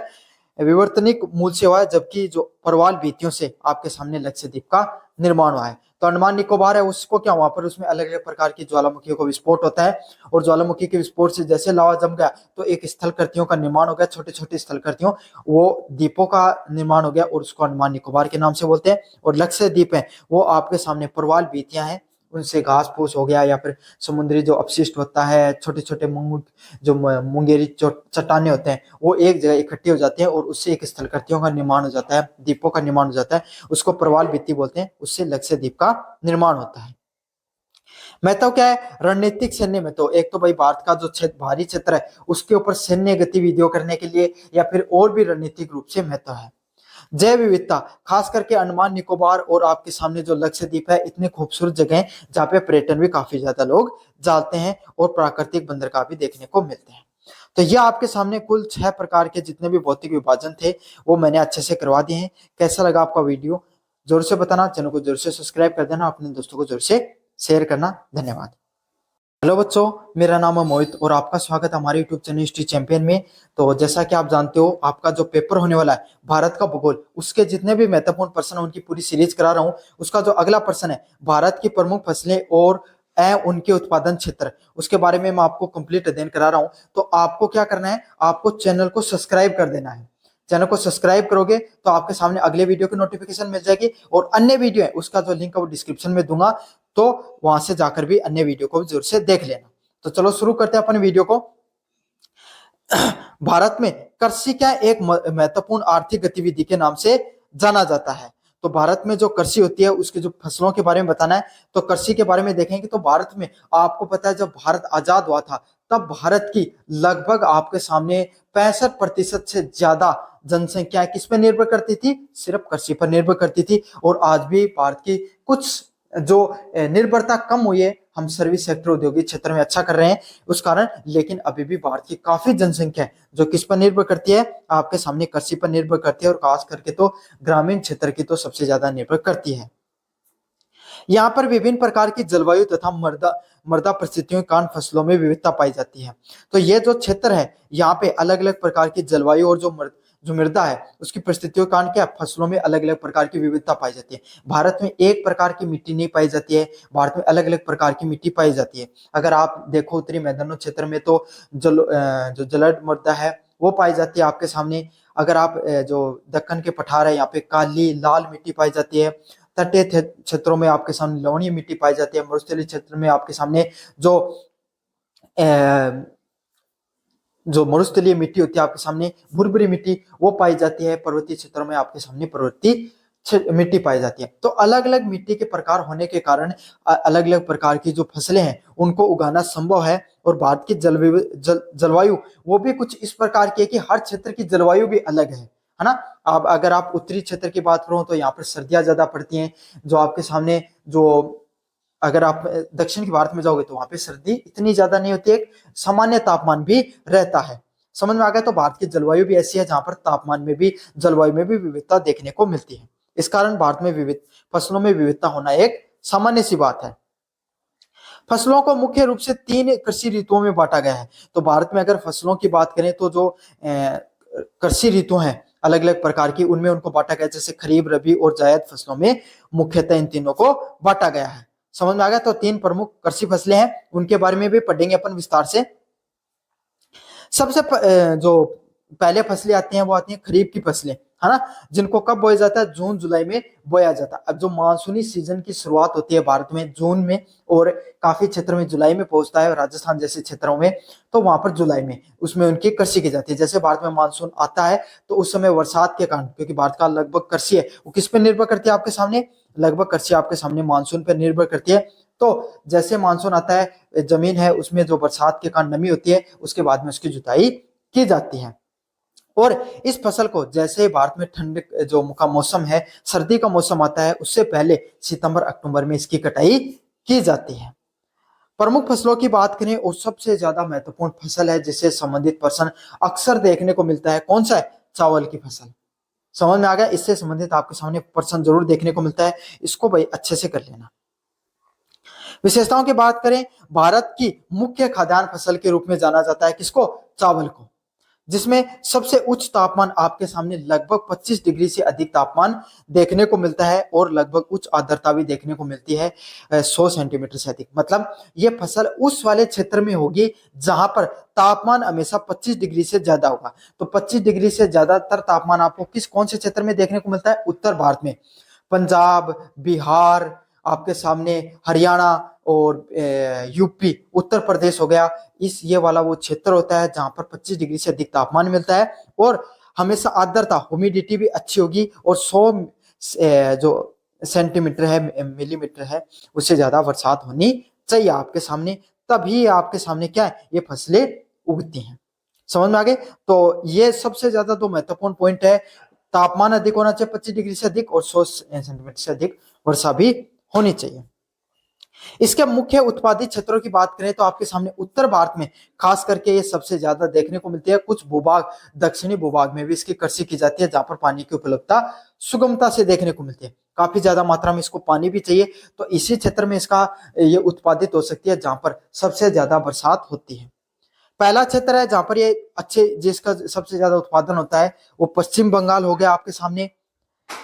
विवर्तनिक मूल से हुआ है, जबकि जो परवाल भित्तियों से आपके सामने लक्षद्वीप का निर्माण हुआ है। तो अंडमान निकोबार है उसको क्या, वहां पर उसमें अलग अलग प्रकार की ज्वालामुखियों का विस्फोट होता है, और ज्वालामुखी के विस्फोट से जैसे लावा जम गया तो एक स्थलकृतियों का निर्माण हो गया, छोटे छोटे स्थलकृतियों, वो द्वीपों का निर्माण हो गया, और उसको अंडमान निकोबार के नाम से बोलते हैं। और लक्षद्वीप है वो आपके सामने परवाल भित्तियां हैं, उनसे घास फूस हो गया या फिर समुद्री जो अपशिष्ट होता है, छोटे छोटे जो मुंगेरी चट्टाने होते हैं वो एक जगह इकट्ठे हो जाते हैं, और उससे एक स्थलकृतियों का निर्माण हो जाता है, द्वीपों का निर्माण हो जाता है, उसको प्रवाल भित्ति बोलते हैं, उससे लक्षद्वीप का निर्माण होता है। महत्व क्या है रणनीतिक सैन्य में? तो एक तो भाई भारत का जो क्षेत्र, भारी क्षेत्र है, उसके ऊपर सैन्य गतिविधियों करने के लिए या फिर और भी रणनीतिक रूप से महत्व है। जैव विविधता, खास करके अंडमान निकोबार और आपके सामने जो लक्षद्वीप है, इतने खूबसूरत जगह हैं जहाँ पे पर्यटन भी काफी ज्यादा लोग जाते हैं, और प्राकृतिक बंदरगाह भी देखने को मिलते हैं। तो ये आपके सामने कुल 6 प्रकार के जितने भी भौतिक विभाजन थे वो मैंने अच्छे से करवा दिए हैं। कैसा लगा आपका वीडियो जोर से बताना, चैनल को जोर से सब्सक्राइब कर देना, अपने दोस्तों को जोर से शेयर करना। धन्यवाद। हेलो बच्चों, मेरा नाम है मोहित और आपका स्वागत है हमारे यूट्यूब चैनल हिस्ट्री चैंपियन में। तो जैसा कि आप जानते हो आपका जो पेपर होने वाला है भारत का भूगोल, उसके जितने भी महत्वपूर्ण प्रश्न है उनकी पूरी सीरीज करा रहा हूँ। उसका जो अगला प्रश्न है भारत की प्रमुख फसलें और उनके उत्पादन क्षेत्र, उसके बारे में मैं आपको कंप्लीट अध्ययन करा रहा हूँ। तो आपको क्या करना है, आपको चैनल को सब्सक्राइब कर देना है। चैनल को सब्सक्राइब करोगे तो आपके सामने अगले वीडियो की नोटिफिकेशन मिल जाएगी, और अन्य वीडियो है उसका जो लिंक है वो डिस्क्रिप्शन में दूंगा, तो वहां से जाकर भी अन्य वीडियो को जरूर से देख लेना। तो चलो शुरू करते हैं अपने वीडियो को। भारत में कृषि क्या एक महत्वपूर्ण आर्थिक गतिविधि के नाम से जाना जाता है। तो भारत में जो कृषि होती है उसके जो फसलों के बारे में बताना है, तो कृषि के बारे में देखेंगे तो भारत में आपको पता है जब भारत आजाद हुआ था तब भारत की लगभग आपके सामने 65% से ज्यादा जनसंख्या किस पर निर्भर करती थी? सिर्फ कृषि पर निर्भर करती थी। और आज भी भारत की कुछ जो निर्भरता कम हुई है, हम सर्विस सेक्टर, औद्योगिक क्षेत्र में अच्छा कर रहे हैं उस कारण, लेकिन अभी भी भारत की काफी जनसंख्या है जो किस पर निर्भर करती है? आपके सामने कृषि पर निर्भर करती है, और खास करके तो ग्रामीण क्षेत्र की तो सबसे ज्यादा निर्भर करती है। यहाँ पर विभिन्न प्रकार की जलवायु तथा मृदा मृदा परिस्थितियों के कारण फसलों में विविधता पाई जाती है। तो ये जो क्षेत्र है, यहाँ पे अलग अलग प्रकार की जलवायु और जो मृदा है उसकी परिस्थितियों के कारण क्या फसलों में अलग अलग प्रकार की विविधता पाई जाती है। भारत में एक प्रकार की मिट्टी नहीं पाई जाती है, भारत में अलग अलग प्रकार की मिट्टी पाई जाती है। अगर आप देखो उत्तरी मैदानों क्षेत्र में तो जो जलद मृदा है वो पाई जाती है आपके सामने। अगर आप जो दक्कन के पठार है, यहाँ पे काली लाल मिट्टी पाई जाती है। तटीय क्षेत्रों में आपके सामने लवणीय मिट्टी पाई जाती है। मरुस्थलीय क्षेत्र में आपके सामने जो जो मरुस्थलीय मिट्टी होती है आपके सामने भुरभुरी मिट्टी वो पाई जाती है। पर्वतीय क्षेत्रों में आपके सामने पर्वतीय मिट्टी पाई जाती है। तो अलग अलग मिट्टी के प्रकार होने के कारण अलग अलग प्रकार की जो फसलें हैं उनको उगाना संभव है। और भारत की जलवायु वो भी कुछ इस प्रकार की है कि हर क्षेत्र की जलवायु भी अलग है ना। अब अगर आप उत्तरी क्षेत्र की बात करो तो यहाँ पर सर्दियां ज्यादा पड़ती हैं। जो आपके सामने जो अगर आप दक्षिण के भारत में जाओगे तो वहां पे सर्दी इतनी ज्यादा नहीं होती है, एक सामान्य तापमान भी रहता है। समझ में आ गया। तो भारत की जलवायु भी ऐसी है जहां पर तापमान में भी जलवायु में भी विविधता देखने को मिलती है। इस कारण भारत में विविध फसलों में विविधता होना एक सामान्य सी बात है। फसलों को मुख्य रूप से 3 कृषि ऋतुओं में बांटा गया है। तो भारत में अगर फसलों की बात करें तो जो कृषि ऋतु हैं अलग अलग प्रकार की उनमें उनको बांटा गया, जैसे खरीफ रबी और जायद फसलों में मुख्यतः इन तीनों को बांटा गया है। समझ में आ गया। तो 3 प्रमुख कृषि फसलें हैं, उनके बारे में भी पढ़ेंगे अपन विस्तार से। सबसे जो पहले फसलें आती हैं वो आती हैं खरीफ की फसलें, है ना, जिनको कब बोया जाता है, जून जुलाई में बोया जाता है। अब जो मानसूनी सीजन की शुरुआत होती है भारत में जून में और काफी क्षेत्र में जुलाई में पहुंचता है, राजस्थान जैसे क्षेत्रों में तो वहां पर जुलाई में उसमें उनकी कृषि की जाती है। जैसे भारत में मानसून आता है तो उस समय बरसात के कारण, क्योंकि भारत का लगभग कृषि है वो किस पे निर्भर करती है आपके सामने, लगभग कृषि आपके सामने मानसून पर निर्भर करती है। तो जैसे मानसून आता है जमीन है उसमें जो बरसात के कारण नमी होती है उसके बाद में उसकी जुताई की जाती है। और इस फसल को जैसे भारत में ठंड जो का मौसम है सर्दी का मौसम आता है उससे पहले सितंबर अक्टूबर में इसकी कटाई की जाती है। प्रमुख फसलों की बात करें और सबसे ज्यादा महत्वपूर्ण फसल है जिससे संबंधित प्रश्न अक्सर देखने को मिलता है, कौन सा है, चावल की फसल। समझ में आ गया। इससे संबंधित आपके सामने प्रश्न जरूर देखने को मिलता है, इसको भाई अच्छे से कर लेना। विशेषताओं की बात करें, भारत की मुख्य खाद्यान्न फसल के रूप में जाना जाता है किसको, चावल को, जिसमें सबसे उच्च तापमान आपके सामने लगभग 25 डिग्री से अधिक तापमान देखने को मिलता है और लगभग उच्च आर्द्रता भी देखने को मिलती है 100 सेंटीमीटर से अधिक। मतलब ये फसल उस वाले क्षेत्र में होगी जहां पर तापमान हमेशा 25 डिग्री से ज्यादा होगा। तो 25 डिग्री से ज्यादातर तापमान आपको कौन से क्षेत्र में देखने को मिलता है, उत्तर भारत में, पंजाब, बिहार, आपके सामने हरियाणा और यूपी, उत्तर प्रदेश हो गया। इस ये वाला वो क्षेत्र होता है जहां पर 25 डिग्री से अधिक तापमान मिलता है और हमेशा आर्द्रता ह्यूमिडिटी भी अच्छी होगी और 100 जो सेंटीमीटर है मिलीमीटर है उससे ज्यादा बरसात होनी चाहिए आपके सामने, तभी आपके सामने क्या है ये फसलें उगती हैं। समझ में आ गए। तो ये सबसे ज्यादा तो महत्वपूर्ण पॉइंट है, तापमान अधिक होना चाहिए 25 डिग्री से अधिक और 100 सेंटीमीटर से अधिक वर्षा भी होनी चाहिए। इसके मुख्य उत्पादित क्षेत्रों की बात करें तो आपके सामने उत्तर भारत में खास करके ये सबसे ज्यादा देखने को मिलती है। कुछ भूभाग दक्षिणी भूभाग में भी इसकी कृषि की जाती है जहां पर पानी की उपलब्धता सुगमता से देखने को मिलती है, काफी ज्यादा मात्रा में इसको पानी भी चाहिए। तो इसी क्षेत्र में इसका ये उत्पादित हो सकती है जहां पर सबसे ज्यादा बरसात होती है। पहला क्षेत्र है जहां पर ये अच्छे जिसका सबसे ज्यादा उत्पादन होता है वो पश्चिम बंगाल हो गया आपके सामने,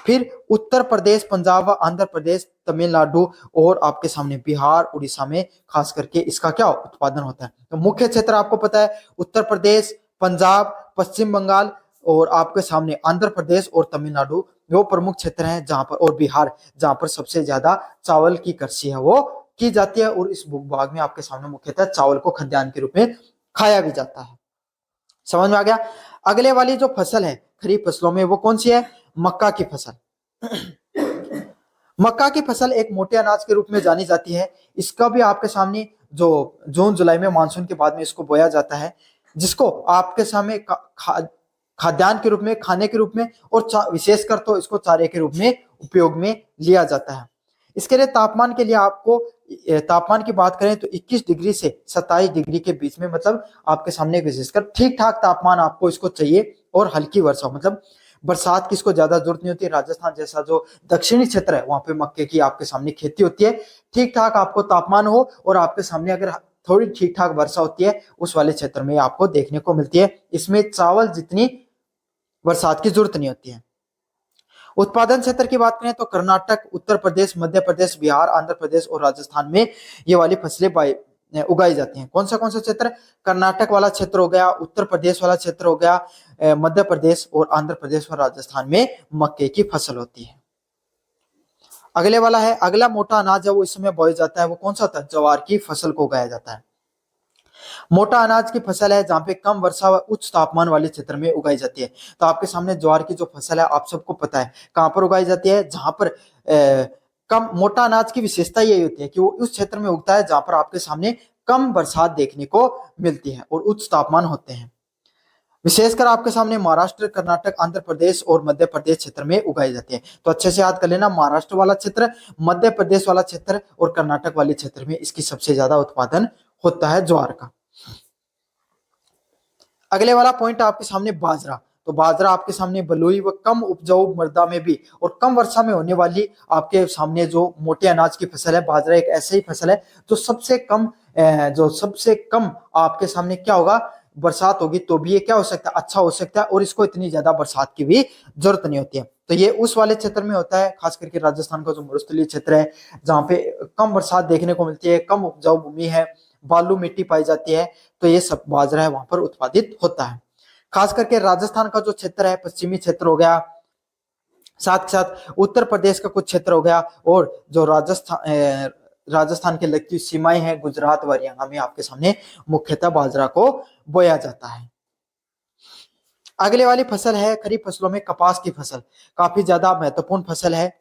फिर उत्तर प्रदेश, पंजाब, आंध्र प्रदेश, तमिलनाडु और आपके सामने बिहार, उड़ीसा में खास करके इसका क्या उत्पादन होता है। तो मुख्य क्षेत्र आपको पता है उत्तर प्रदेश, पंजाब, पश्चिम बंगाल और आपके सामने आंध्र प्रदेश और तमिलनाडु वो प्रमुख क्षेत्र हैं जहां पर, और बिहार जहां पर सबसे ज्यादा चावल की कृषि है वो की जाती है। और इस भूभाग में आपके सामने मुख्यतः चावल को खाद्यान्न के रूप में खाया भी जाता है। समझ में आ गया। अगले वाली जो फसल है खरीफ फसलों में वो कौन सी है, मक्का की फसल। मक्का की फसल एक मोटे अनाज के रूप में जानी जाती है। इसका भी आपके सामने जो जून जुलाई में मानसून के बाद में इसको बोया जाता है, जिसको आपके सामने खाद्यान्न के रूप में, खाने के रूप में और विशेषकर तो इसको चारे के रूप में उपयोग में लिया जाता है। इसके लिए तापमान के लिए आपको तापमान की बात करें तो 21 डिग्री से 27 डिग्री के बीच में, मतलब आपके सामने विशेषकर ठीक ठाक तापमान आपको इसको चाहिए और हल्की वर्षा, मतलब बरसात की इसको ज्यादा जरूरत नहीं होती। राजस्थान जैसा जो दक्षिणी क्षेत्र है वहां पे मक्के की आपके सामने खेती होती है। ठीक ठाक आपको तापमान हो और आपके सामने अगर थोड़ी ठीक ठाक वर्षा होती है उस वाले क्षेत्र में आपको देखने को मिलती है। इसमें चावल जितनी बरसात की जरूरत नहीं होती है। उत्पादन क्षेत्र की बात करें तो कर्नाटक, उत्तर प्रदेश, मध्य प्रदेश, बिहार, आंध्र प्रदेश और राजस्थान में ये वाली फसलें उगाई जाती हैं। कौन सा क्षेत्र? कर्नाटक वाला क्षेत्र हो गया, उत्तर प्रदेश वाला क्षेत्र हो गया, मध्य प्रदेश और आंध्र प्रदेश और राजस्थान में मक्के की फसल होती है। अगले वाला है, अगला मोटा अनाज है वो इस समय बोया जाता है, वो कौन सा होता है? ज्वार की फसल को उगाया जाता है। मोटा अनाज की फसल है जहां पे कम वर्षा व उच्च तापमान वाले क्षेत्र में उगाई जाती है। तो आपके सामने ज्वार की जो फसल है आप सबको पता है कहां पर उगाई जाती है, जहां पर कम मोटा अनाज की विशेषता यही होती है कि वो उस क्षेत्र में उगता है जहां पर आपके सामने कम बरसात देखने को मिलती है और उच्च तापमान होते हैं। विशेषकर आपके सामने महाराष्ट्र, कर्नाटक, आंध्र प्रदेश और मध्य प्रदेश क्षेत्र में उगाई जाती है। तो अच्छे से याद कर लेना, महाराष्ट्र वाला क्षेत्र, मध्य प्रदेश वाला क्षेत्र और कर्नाटक वाले क्षेत्र में इसकी सबसे ज्यादा उत्पादन होता है ज्वार का। अगले वाला पॉइंट आपके सामने बाजरा। तो बाजरा आपके सामने बलुई व कम उपजाऊ मृदा में भी और कम वर्षा में होने वाली आपके सामने जो मोटे अनाज की फसल है, बाजरा एक ऐसी फसल है जो सबसे कम आपके सामने क्या होगा, बरसात होगी तो भी ये क्या हो सकता है, अच्छा हो सकता है और इसको इतनी ज्यादा बरसात की भी जरूरत नहीं होती है। तो ये उस वाले क्षेत्र में होता है, खास करके राजस्थान का जो मरुस्थलीय क्षेत्र है जहाँ पे कम बरसात देखने को मिलती है, कम उपजाऊ भूमि है, बालू मिट्टी पाई जाती है, तो ये सब बाजरा है वहां पर उत्पादित होता है। खास करके राजस्थान का जो क्षेत्र है, पश्चिमी क्षेत्र हो गया, साथ के साथ उत्तर प्रदेश का कुछ क्षेत्र हो गया और जो राजस्थान के लगती सीमाएं हैं गुजरात व हरियाणा में आपके सामने मुख्यतः बाजरा को बोया जाता है। अगले वाली फसल है खरीफ फसलों में कपास की फसल, काफी ज्यादा महत्वपूर्ण फसल है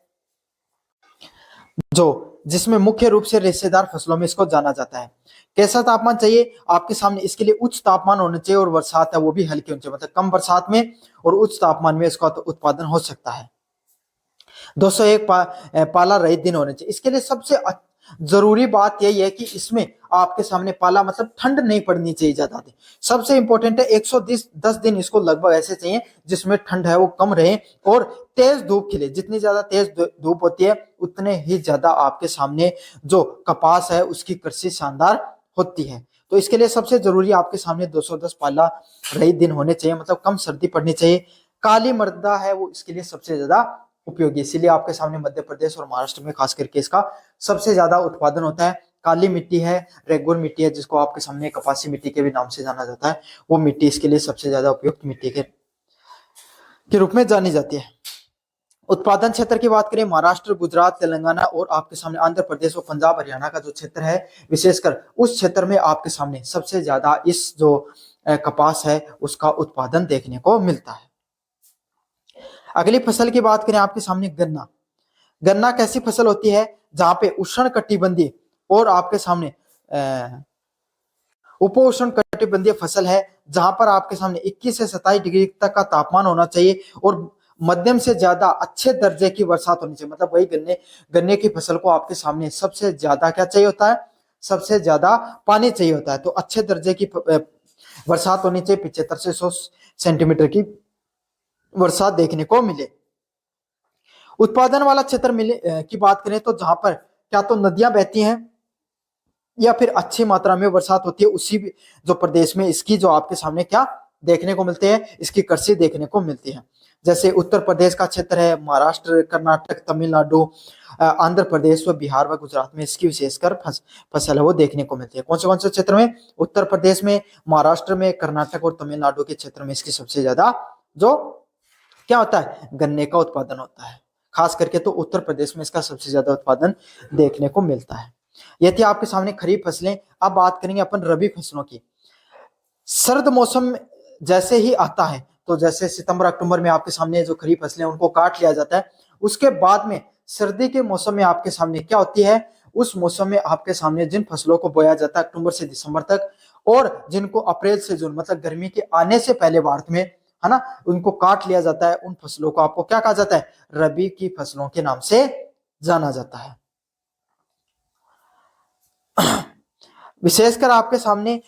जिसमें मुख्य रूप से रेशेदार फसलों में इसको जाना जाता है। कैसा तापमान चाहिए आपके सामने? इसके लिए उच्च तापमान होना चाहिए और बरसात है वो भी हल्की होनी चाहिए, मतलब कम बरसात में और उच्च तापमान में इसका उत्पादन हो सकता है। 201 पाला रहित दिन होने चाहिए। इसके लिए सबसे जरूरी बात यही है कि इसमें आपके सामने पाला मतलब ठंड नहीं पड़नी चाहिए ज्यादा दिन। सबसे इंपॉर्टेंट है 110 दिन इसको लगभग ऐसे चाहिए जिसमें ठंड है वो कम रहे और तेज धूप खिले। जितनी ज्यादा तेज धूप होती है उतने ही ज्यादा आपके सामने जो कपास है उसकी कृषि शानदार होती है। तो इसके लिए सबसे जरूरी आपके सामने 210 पाला रहित दिन होने चाहिए, मतलब कम सर्दी पड़नी चाहिए। काली मृदा है वो इसके लिए सबसे ज्यादा उपयोगी, इसीलिए आपके सामने मध्य प्रदेश और महाराष्ट्र में खास करके इसका सबसे ज्यादा उत्पादन होता है। काली मिट्टी है, रेगुर मिट्टी है जिसको आपके सामने कपासी मिट्टी के भी नाम से जाना जाता है, वो मिट्टी इसके लिए सबसे ज्यादा उपयुक्त मिट्टी के रूप में जानी जाती है। उत्पादन क्षेत्र की बात करें, महाराष्ट्र, गुजरात, तेलंगाना और आपके सामने आंध्र प्रदेश और पंजाब हरियाणा का जो क्षेत्र है विशेषकर उस क्षेत्र में आपके सामने सबसे ज्यादा इस जो कपास है उसका उत्पादन देखने को मिलता है। अगली फसल की बात करें आपके सामने गन्ना। गन्ना कैसी फसल होती है जहां पे उष्ण कटिबंधीय और आपके सामने उपोष्ण कटिबंधीय फसल है जहां पर आपके सामने 21 से 27 डिग्री तक का तापमान होना चाहिए और मध्यम से ज्यादा अच्छे दर्जे की बरसात होनी चाहिए। मतलब वही गन्ने की फसल को आपके सामने सबसे ज्यादा क्या चाहिए होता है, सबसे ज्यादा पानी चाहिए होता है। तो अच्छे दर्जे की बरसात होनी चाहिए, 75 से 100 सेंटीमीटर की बरसात देखने को मिले। उत्पादन वाला क्षेत्र मिले की बात करें तो जहां पर क्या तो नदियां बहती हैं या फिर अच्छी मात्रा में बरसात होती है, उसी जो प्रदेश में इसकी जो आपके सामने क्या देखने को मिलते हैं, इसकी कृषि देखने को मिलती है। जैसे उत्तर प्रदेश का क्षेत्र है, महाराष्ट्र, कर्नाटक, तमिलनाडु, आंध्र प्रदेश व बिहार व गुजरात में इसकी विशेषकर फसल है वो देखने को मिलती है। कौन से क्षेत्र में? उत्तर प्रदेश में, महाराष्ट्र में, कर्नाटक और तमिलनाडु के क्षेत्र में इसकी सबसे ज्यादा जो क्या होता है, गन्ने का उत्पादन होता है। खास करके तो उत्तर प्रदेश में इसका सबसे ज्यादा उत्पादन देखने को मिलता है। ये थी आपके सामने खरीफ फसलें। अब बात करेंगे अपन रबी फसलों की। सर्द मौसम जैसे ही आता है तो जैसे सितंबर अक्टूबर में आपके सामने जो खरीफ फसलें उनको काट लिया जाता है, उसके बाद में सर्दी के मौसम में आपके सामने क्या होती है, उस मौसम में आपके सामने जिन फसलों को बोया जाता है अक्टूबर से दिसंबर तक और जिनको अप्रैल से जून मतलब गर्मी के आने से पहले भारत में है ना उनको काट लिया जाता है, उन फसलों को आपको क्या कहा जाता है, रबी की फसलों के नाम से जाना जाता है। विशेषकर आपके सामने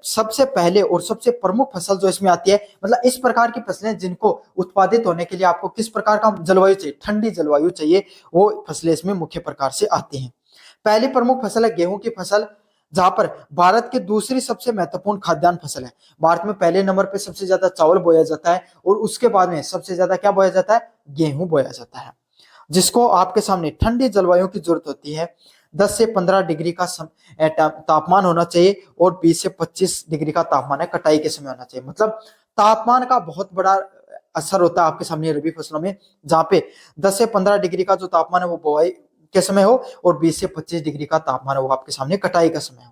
सबसे पहले और सबसे प्रमुख फसल जो इसमें आती है, मतलब इस प्रकार की फसलें जिनको उत्पादित होने के लिए आपको किस प्रकार का जलवायु चाहिए, ठंडी जलवायु चाहिए, वो फसलें इसमें मुख्य प्रकार से आती हैं। पहली प्रमुख फसल है गेहूं की फसल, जहां पर भारत की दूसरी सबसे महत्वपूर्ण खाद्यान्न फसल है। भारत में पहले नंबर पे सबसे ज्यादा चावल बोया जाता है और उसके बाद में सबसे ज्यादा क्या बोया जाता है, गेहूं बोया जाता है, जिसको आपके सामने ठंडी जलवायु की जरूरत होती है। 10 से 15 डिग्री का तापमान होना चाहिए और 20 से 25 डिग्री का तापमान है कटाई के समय होना चाहिए। मतलब तापमान का बहुत बड़ा असर होता है आपके सामने रबी फसलों में, जहां पे 10 से 15 डिग्री का जो तापमान है वो बुआई के समय हो और 20 से 25 डिग्री का तापमान है वो आपके सामने कटाई का समय हो।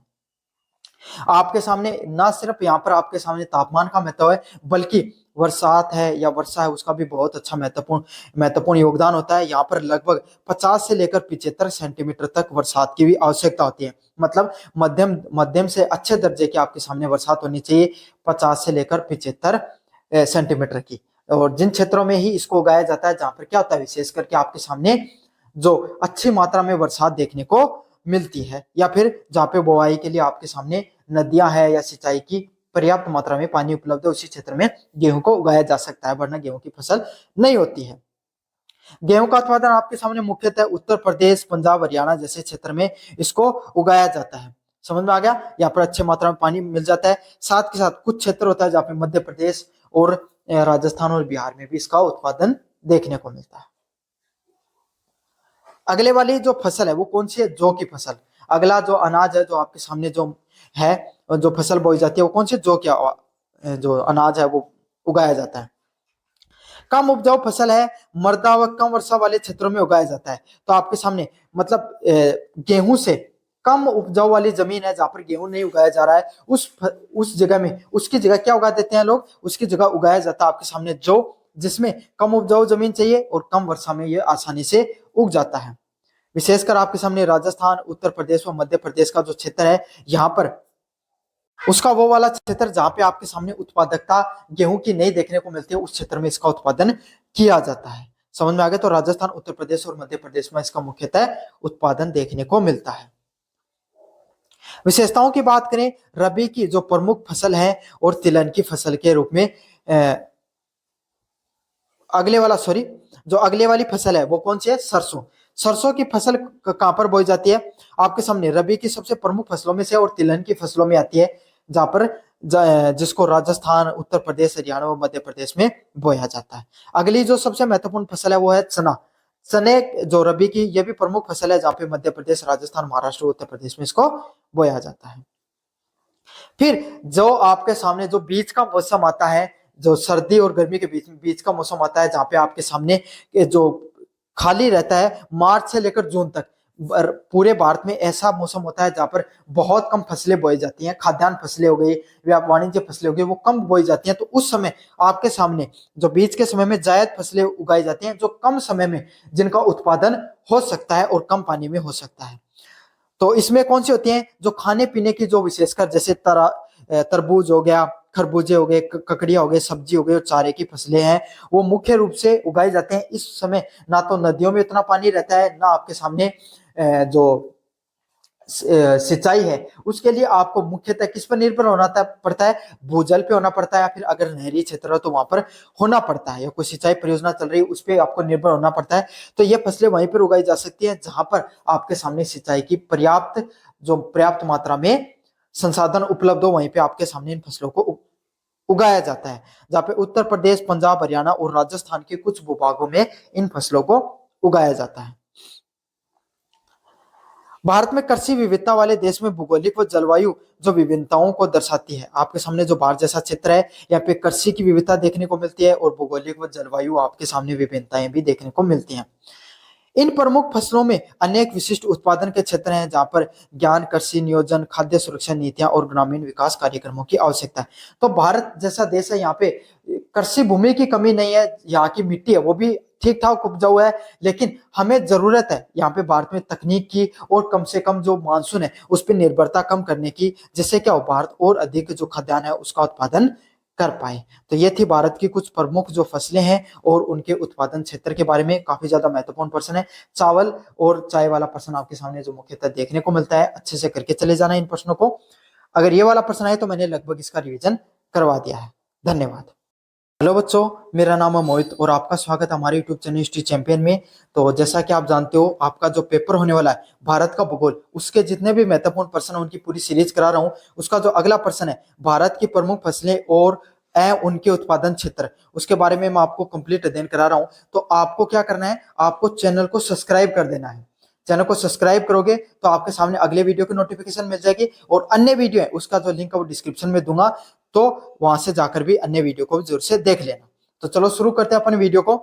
आपके सामने ना सिर्फ यहाँ पर आपके सामने तापमान का महत्व है, बल्कि बरसात है या वर्षा है उसका भी बहुत अच्छा महत्वपूर्ण योगदान होता है। यहाँ पर लगभग 50 से लेकर 75 सेंटीमीटर तक बरसात की भी आवश्यकता होती है। मतलब मध्यम मध्यम से अच्छे दर्जे की आपके सामने बरसात होनी चाहिए, 50 से लेकर 75 सेंटीमीटर की। और जिन क्षेत्रों में ही इसको उगाया जाता है, जहां पर क्या होता है, विशेष करके आपके सामने जो अच्छी मात्रा में बरसात देखने को मिलती है, या फिर जहाँ पे बुआई के लिए आपके सामने नदियां हैं या सिंचाई की पर्याप्त मात्रा में पानी उपलब्ध है, उसी क्षेत्र में गेहूं को उगाया जा सकता है, वरना गेहूं की फसल नहीं होती है। गेहूं का उत्पादन आपके सामने मुख्यतः उत्तर प्रदेश, पंजाब, हरियाणा जैसे क्षेत्र में इसको उगाया जाता है। समझ में आ गया, यहाँ पर अच्छी मात्रा में पानी मिल जाता है। साथ के साथ कुछ क्षेत्र होता है जहाँ पे मध्य प्रदेश और राजस्थान और बिहार में भी इसका उत्पादन देखने को मिलता है। अगले वाली जो फसल है वो कौन सी है, जौ की फसल। अगला जो अनाज है जो आपके सामने जो है, जो फसल बोई जाती है वो कौन सी, जौ क्या जो अनाज है वो उगाया जाता है। कम उपजाऊ फसल है, मर्दा व कम वर्षा वाले क्षेत्रों में उगाया जाता है। तो आपके सामने मतलब गेहूं से कम उपजाऊ वाली जमीन है जहां पर गेहूं नहीं उगाया जा रहा है, उस जगह में उसकी जगह क्या उगा देते हैं लोग, उसकी जगह उगाया जाता है आपके सामने जौ, जिसमें कम उपजाऊ जमीन चाहिए और कम वर्षा में ये आसानी से उग जाता है। विशेषकर आपके सामने राजस्थान, उत्तर प्रदेश व मध्य प्रदेश का जो क्षेत्र है, यहाँ पर उसका वो वाला क्षेत्र जहां पे आपके सामने उत्पादकता गेहूं की नहीं देखने को मिलती है, उस क्षेत्र में इसका उत्पादन किया जाता है। समझ में आ गया, तो राजस्थान, उत्तर प्रदेश और मध्य प्रदेश में इसका मुख्यतः उत्पादन देखने को मिलता है। विशेषताओं की बात करें, रबी की जो प्रमुख फसल है और तिलहन की फसल के रूप में जो अगले वाली फसल है वो कौन सी है, सरसों। सरसों की फसल कहां पर बोई जाती है, आपके सामने रबी की सबसे प्रमुख फसलों में से और तिलहन की फसलों में आती है, जहां पर जिसको राजस्थान, उत्तर प्रदेश, हरियाणा और मध्य प्रदेश में बोया जाता है। अगली जो सबसे महत्वपूर्ण फसल है वो है चना। चने जो रबी की ये भी प्रमुख फसल है, जहां पे मध्य प्रदेश, राजस्थान, महाराष्ट्र, उत्तर प्रदेश में इसको बोया जाता है। फिर जो आपके सामने जो बीच का मौसम आता है, जो सर्दी और गर्मी के बीच का मौसम आता है, जहां पे आपके सामने जो खाली रहता है मार्च से लेकर जून तक, पूरे भारत में ऐसा मौसम होता है जहां पर बहुत कम फसलें बोई जाती हैं। खाद्यान्न फसलें हो गई या वाणिज्य फसलें हो गई, वो कम बोई जाती हैं। तो उस समय आपके सामने जो बीच के समय में जायद फसलें उगाई जाती हैं, जो कम समय में जिनका उत्पादन हो सकता है और कम पानी में हो सकता है। तो इसमें कौन सी होती हैं, जो खाने पीने की, जो विशेषकर जैसे तरबूज हो गया, खरबूजे हो गए, ककड़िया हो गए, सब्जी हो गई और चारे की फसलें हैं, वो मुख्य रूप से उगाए जाते हैं। इस समय ना तो नदियों में इतना पानी रहता है, ना आपके सामने जो सिंचाई है उसके लिए आपको मुख्यतः किस पर निर्भर होना पड़ता है, भूजल पे होना पड़ता है, या फिर अगर नहरी क्षेत्र हो तो वहां पर होना पड़ता है, या कोई सिंचाई परियोजना चल रही है उस पर आपको निर्भर होना पड़ता है। तो ये फसलें वहीं पर उगाई जा सकती हैं जहां पर आपके सामने सिंचाई की पर्याप्त मात्रा में संसाधन उपलब्ध हो, वहीं पे आपके सामने इन फसलों को उगाया जाता है। जहाँ पे उत्तर प्रदेश, पंजाब, हरियाणा और राजस्थान के कुछ भूभागों में इन फसलों को उगाया जाता है। भारत में कृषि विविधता वाले देश में भौगोलिक व जलवायु जो विभिन्नताओं को दर्शाती है। आपके सामने जो भारत जैसा क्षेत्र है, यहाँ पे कृषि की विविधता देखने को मिलती है और भौगोलिक व जलवायु आपके सामने विभिन्नताएं भी देखने को मिलती हैं। इन प्रमुख फसलों में अनेक विशिष्ट उत्पादन के क्षेत्र हैं, जहां पर ज्ञान, कृषि नियोजन, खाद्य सुरक्षा नीतियां और ग्रामीण विकास कार्यक्रमों की आवश्यकता है। तो भारत जैसा देश है, यहाँ पे कृषि भूमि की कमी नहीं है, यहाँ की मिट्टी है वो भी ठीक ठाक उपजाऊ है, लेकिन हमें जरूरत है यहाँ पे भारत में तकनीक की और कम से कम जो मानसून है उस पर निर्भरता कम करने की, जिससे क्या हो, भारत और अधिक जो खाद्यान्न है उसका उत्पादन कर पाए। तो ये थी भारत की कुछ प्रमुख जो फसलें हैं और उनके उत्पादन क्षेत्र के बारे में। काफी ज्यादा महत्वपूर्ण प्रश्न है। चावल और चाय वाला प्रश्न आपके सामने जो मुख्यतः देखने को मिलता है, अच्छे से करके चले जाना इन प्रश्नों को। अगर ये वाला प्रश्न आए तो मैंने लगभग इसका रिवीजन करवा दिया है। धन्यवाद। हेलो बच्चों, मेरा नाम है मोहित और आपका स्वागत है हमारे यूट्यूब चैनल हिस्ट्री चैंपियन में। तो जैसा कि आप जानते हो, आपका जो पेपर होने वाला है भारत का भूगोल, उसके जितने भी महत्वपूर्ण प्रश्न है उनकी पूरी सीरीज करा रहा हूँ। उसका जो अगला प्रश्न है भारत की प्रमुख फसलें और उनके उत्पादन क्षेत्र, उसके बारे में मैं आपको कंप्लीट अध्ययन करा रहा हूँ। तो आपको क्या करना है, आपको चैनल को सब्सक्राइब कर देना है। चैनल को सब्सक्राइब करोगे तो आपके सामने अगले वीडियो की नोटिफिकेशन मिल जाएगी, और अन्य वीडियो है उसका जो लिंक है वो डिस्क्रिप्शन में दूंगा, तो वहां से जाकर भी अन्य वीडियो को जरूर से देख लेना। तो चलो शुरू करते हैं अपने वीडियो को।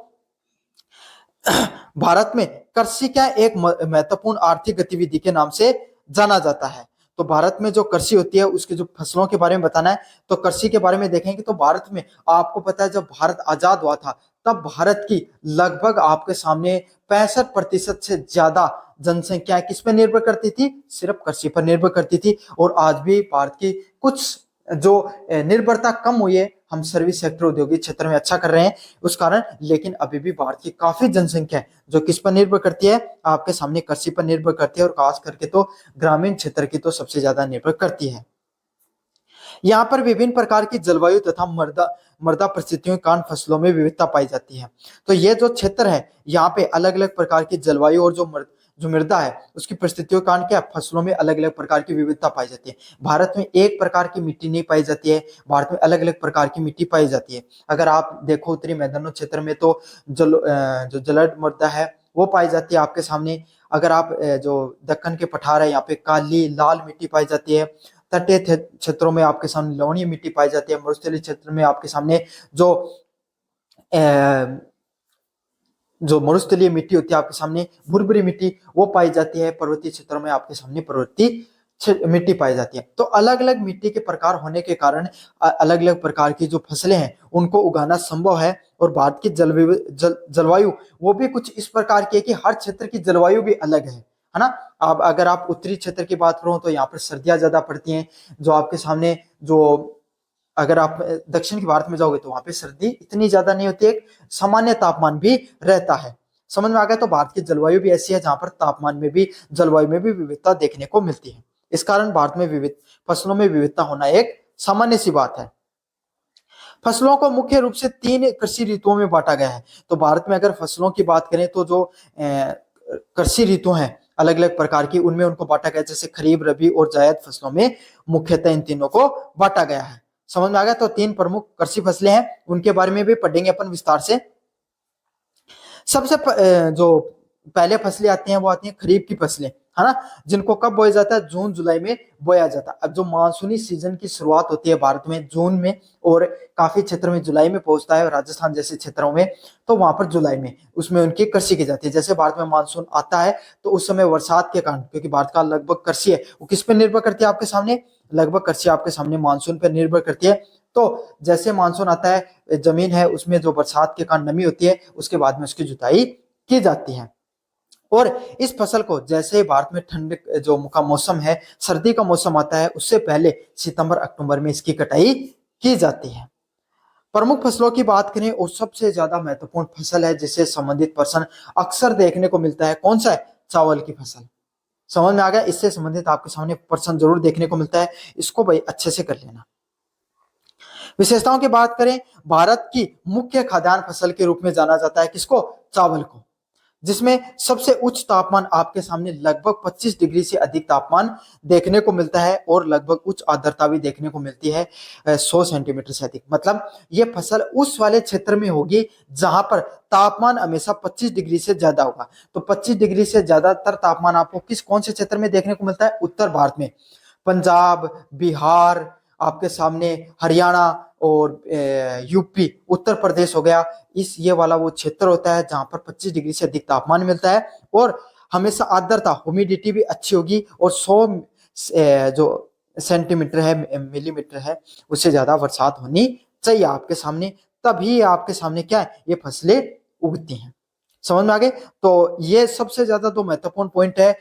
भारत में कृषि क्या एक महत्वपूर्ण आर्थिक गतिविधि के नाम से जाना जाता है। तो भारत में जो कृषि होती है उसके जो फसलों के बारे में बताना है। तो कृषि के बारे में देखेंगे तो भारत में आपको पता है, जब भारत आजाद हुआ था तब भारत की लगभग आपके सामने 65% से ज्यादा जनसंख्या किस पर निर्भर करती थी, सिर्फ कृषि पर निर्भर करती थी। और आज भी भारत की कुछ जो निर्भरता कम हुई है, हम सर्विस सेक्टर औद्योगिक क्षेत्र में अच्छा कर रहे हैं उस कारण, लेकिन अभी भी भारत की काफी जनसंख्या है जो किस पर निर्भर करती है, आपके सामने कृषि पर निर्भर करती है, और खास करके तो ग्रामीण क्षेत्र की तो सबसे ज्यादा निर्भर करती है। यहाँ पर विभिन्न प्रकार की जलवायु तथा मृदा मृदा परिस्थितियों के कारण फसलों में विविधता पाई जाती है। तो ये जो क्षेत्र है यहाँ पे अलग अलग प्रकार की जलवायु और जो मृदा है उसकी परिस्थितियों के कारण क्या फसलों में अलग अलग प्रकार की विविधता पाई जाती है। भारत में एक प्रकार की मिट्टी नहीं पाई जाती है, भारत में अलग अलग प्रकार की मिट्टी पाई जाती है। अगर आप देखो उत्तरी मैदानों क्षेत्र में तो जो जलद मृदा है वो पाई जाती है आपके सामने। अगर आप जो दक्कन के पठार है यहाँ पे काली लाल मिट्टी पाई जाती है। तटीय क्षेत्रों में आपके सामने लवणीय मिट्टी पाई जाती है। मरुस्थलीय क्षेत्र में आपके सामने जो जो मरुस्थलीय मिट्टी होती है आपके सामने भुरभुरी मिट्टी वो पाई जाती है। पर्वतीय क्षेत्रों में आपके सामने पर्वतीय मिट्टी पाई जाती है। तो अलग अलग मिट्टी के प्रकार होने के कारण अलग अलग प्रकार की जो फसलें हैं उनको उगाना संभव है। और भारत की जलवायु वो भी कुछ इस प्रकार की है कि हर क्षेत्र की जलवायु भी अलग है ना। अब अगर आप उत्तरी क्षेत्र की बात करो तो यहाँ पर सर्दियां ज्यादा पड़ती हैं। जो आपके सामने जो अगर आप दक्षिण के भारत में जाओगे तो वहां पे सर्दी इतनी ज्यादा नहीं होती है, सामान्य तापमान भी रहता है। समझ में आ गया। तो भारत की जलवायु भी ऐसी है जहां पर तापमान में भी जलवायु में भी विविधता देखने को मिलती है। इस कारण भारत में विविध फसलों में विविधता होना एक सामान्य सी बात है। फसलों को मुख्य रूप से 3 कृषि ऋतुओं में बांटा गया है। तो भारत में अगर फसलों की बात करें तो जो कृषि ऋतु हैं अलग अलग प्रकार की, उनमें उनको बांटा गया, जैसे खरीफ रबी और जायद फसलों में मुख्यतः इन तीनों को बांटा गया है। समझ में आ गया। तो 3 प्रमुख कृषि फसलें हैं, उनके बारे में भी पढ़ेंगे अपन विस्तार से। सबसे जो पहले फसलें आती हैं वो आती हैं खरीफ की फसलें, है ना, जिनको कब बोया जाता है, जून जुलाई में बोया जाता है। अब जो मानसूनी सीजन की शुरुआत होती है भारत में जून में, और काफी क्षेत्र में जुलाई में पहुंचता है, राजस्थान जैसे क्षेत्रों में तो वहां पर जुलाई में उसमें उनकी कृषि की जाती है। जैसे भारत में मानसून आता है तो उस समय बरसात के कारण, क्योंकि भारत का लगभग कृषि है वो किस पर निर्भर करती है आपके सामने, लगभग कृषि आपके सामने मानसून पर निर्भर करती है। तो जैसे मानसून आता है, जमीन है उसमें जो बरसात के कारण नमी होती है, उसके बाद में उसकी जुताई की जाती है। और इस फसल को जैसे भारत में ठंड जो का मौसम है, सर्दी का मौसम आता है, उससे पहले सितंबर अक्टूबर में इसकी कटाई की जाती है। प्रमुख फसलों की बात करें और सबसे ज्यादा महत्वपूर्ण फसल है जिससे संबंधित प्रश्न अक्सर देखने को मिलता है, कौन सा है, चावल की फसल। समझ में आ गया। इससे संबंधित आपके सामने प्रश्न जरूर देखने को मिलता है, इसको भाई अच्छे से कर लेना। विशेषताओं की बात करें, भारत की मुख्य खाद्यान्न फसल के रूप में जाना जाता है किसको, चावल को, जिसमें सबसे उच्च तापमान आपके सामने लगभग 25 डिग्री से अधिक तापमान देखने को मिलता है, और लगभग उच्च आर्द्रता भी देखने को मिलती है 100 सेंटीमीटर से अधिक। मतलब ये फसल उस वाले क्षेत्र में होगी जहां पर तापमान हमेशा 25 डिग्री से ज्यादा होगा। तो 25 डिग्री से ज्यादातर तापमान आपको कौन से क्षेत्र में देखने को मिलता है, उत्तर भारत में, पंजाब, बिहार, आपके सामने हरियाणा और यूपी, उत्तर प्रदेश हो गया। इस ये वाला वो क्षेत्र होता है जहां पर 25 डिग्री से अधिक तापमान मिलता है, और हमेशा आर्द्रता ह्यूमिडिटी भी अच्छी होगी, और 100 जो सेंटीमीटर है, मिलीमीटर है, उससे ज्यादा बरसात होनी चाहिए आपके सामने, तभी आपके सामने क्या है, ये फसलें उगती हैं। समझ में आ गए। तो ये सबसे ज्यादा तो महत्वपूर्ण पॉइंट है,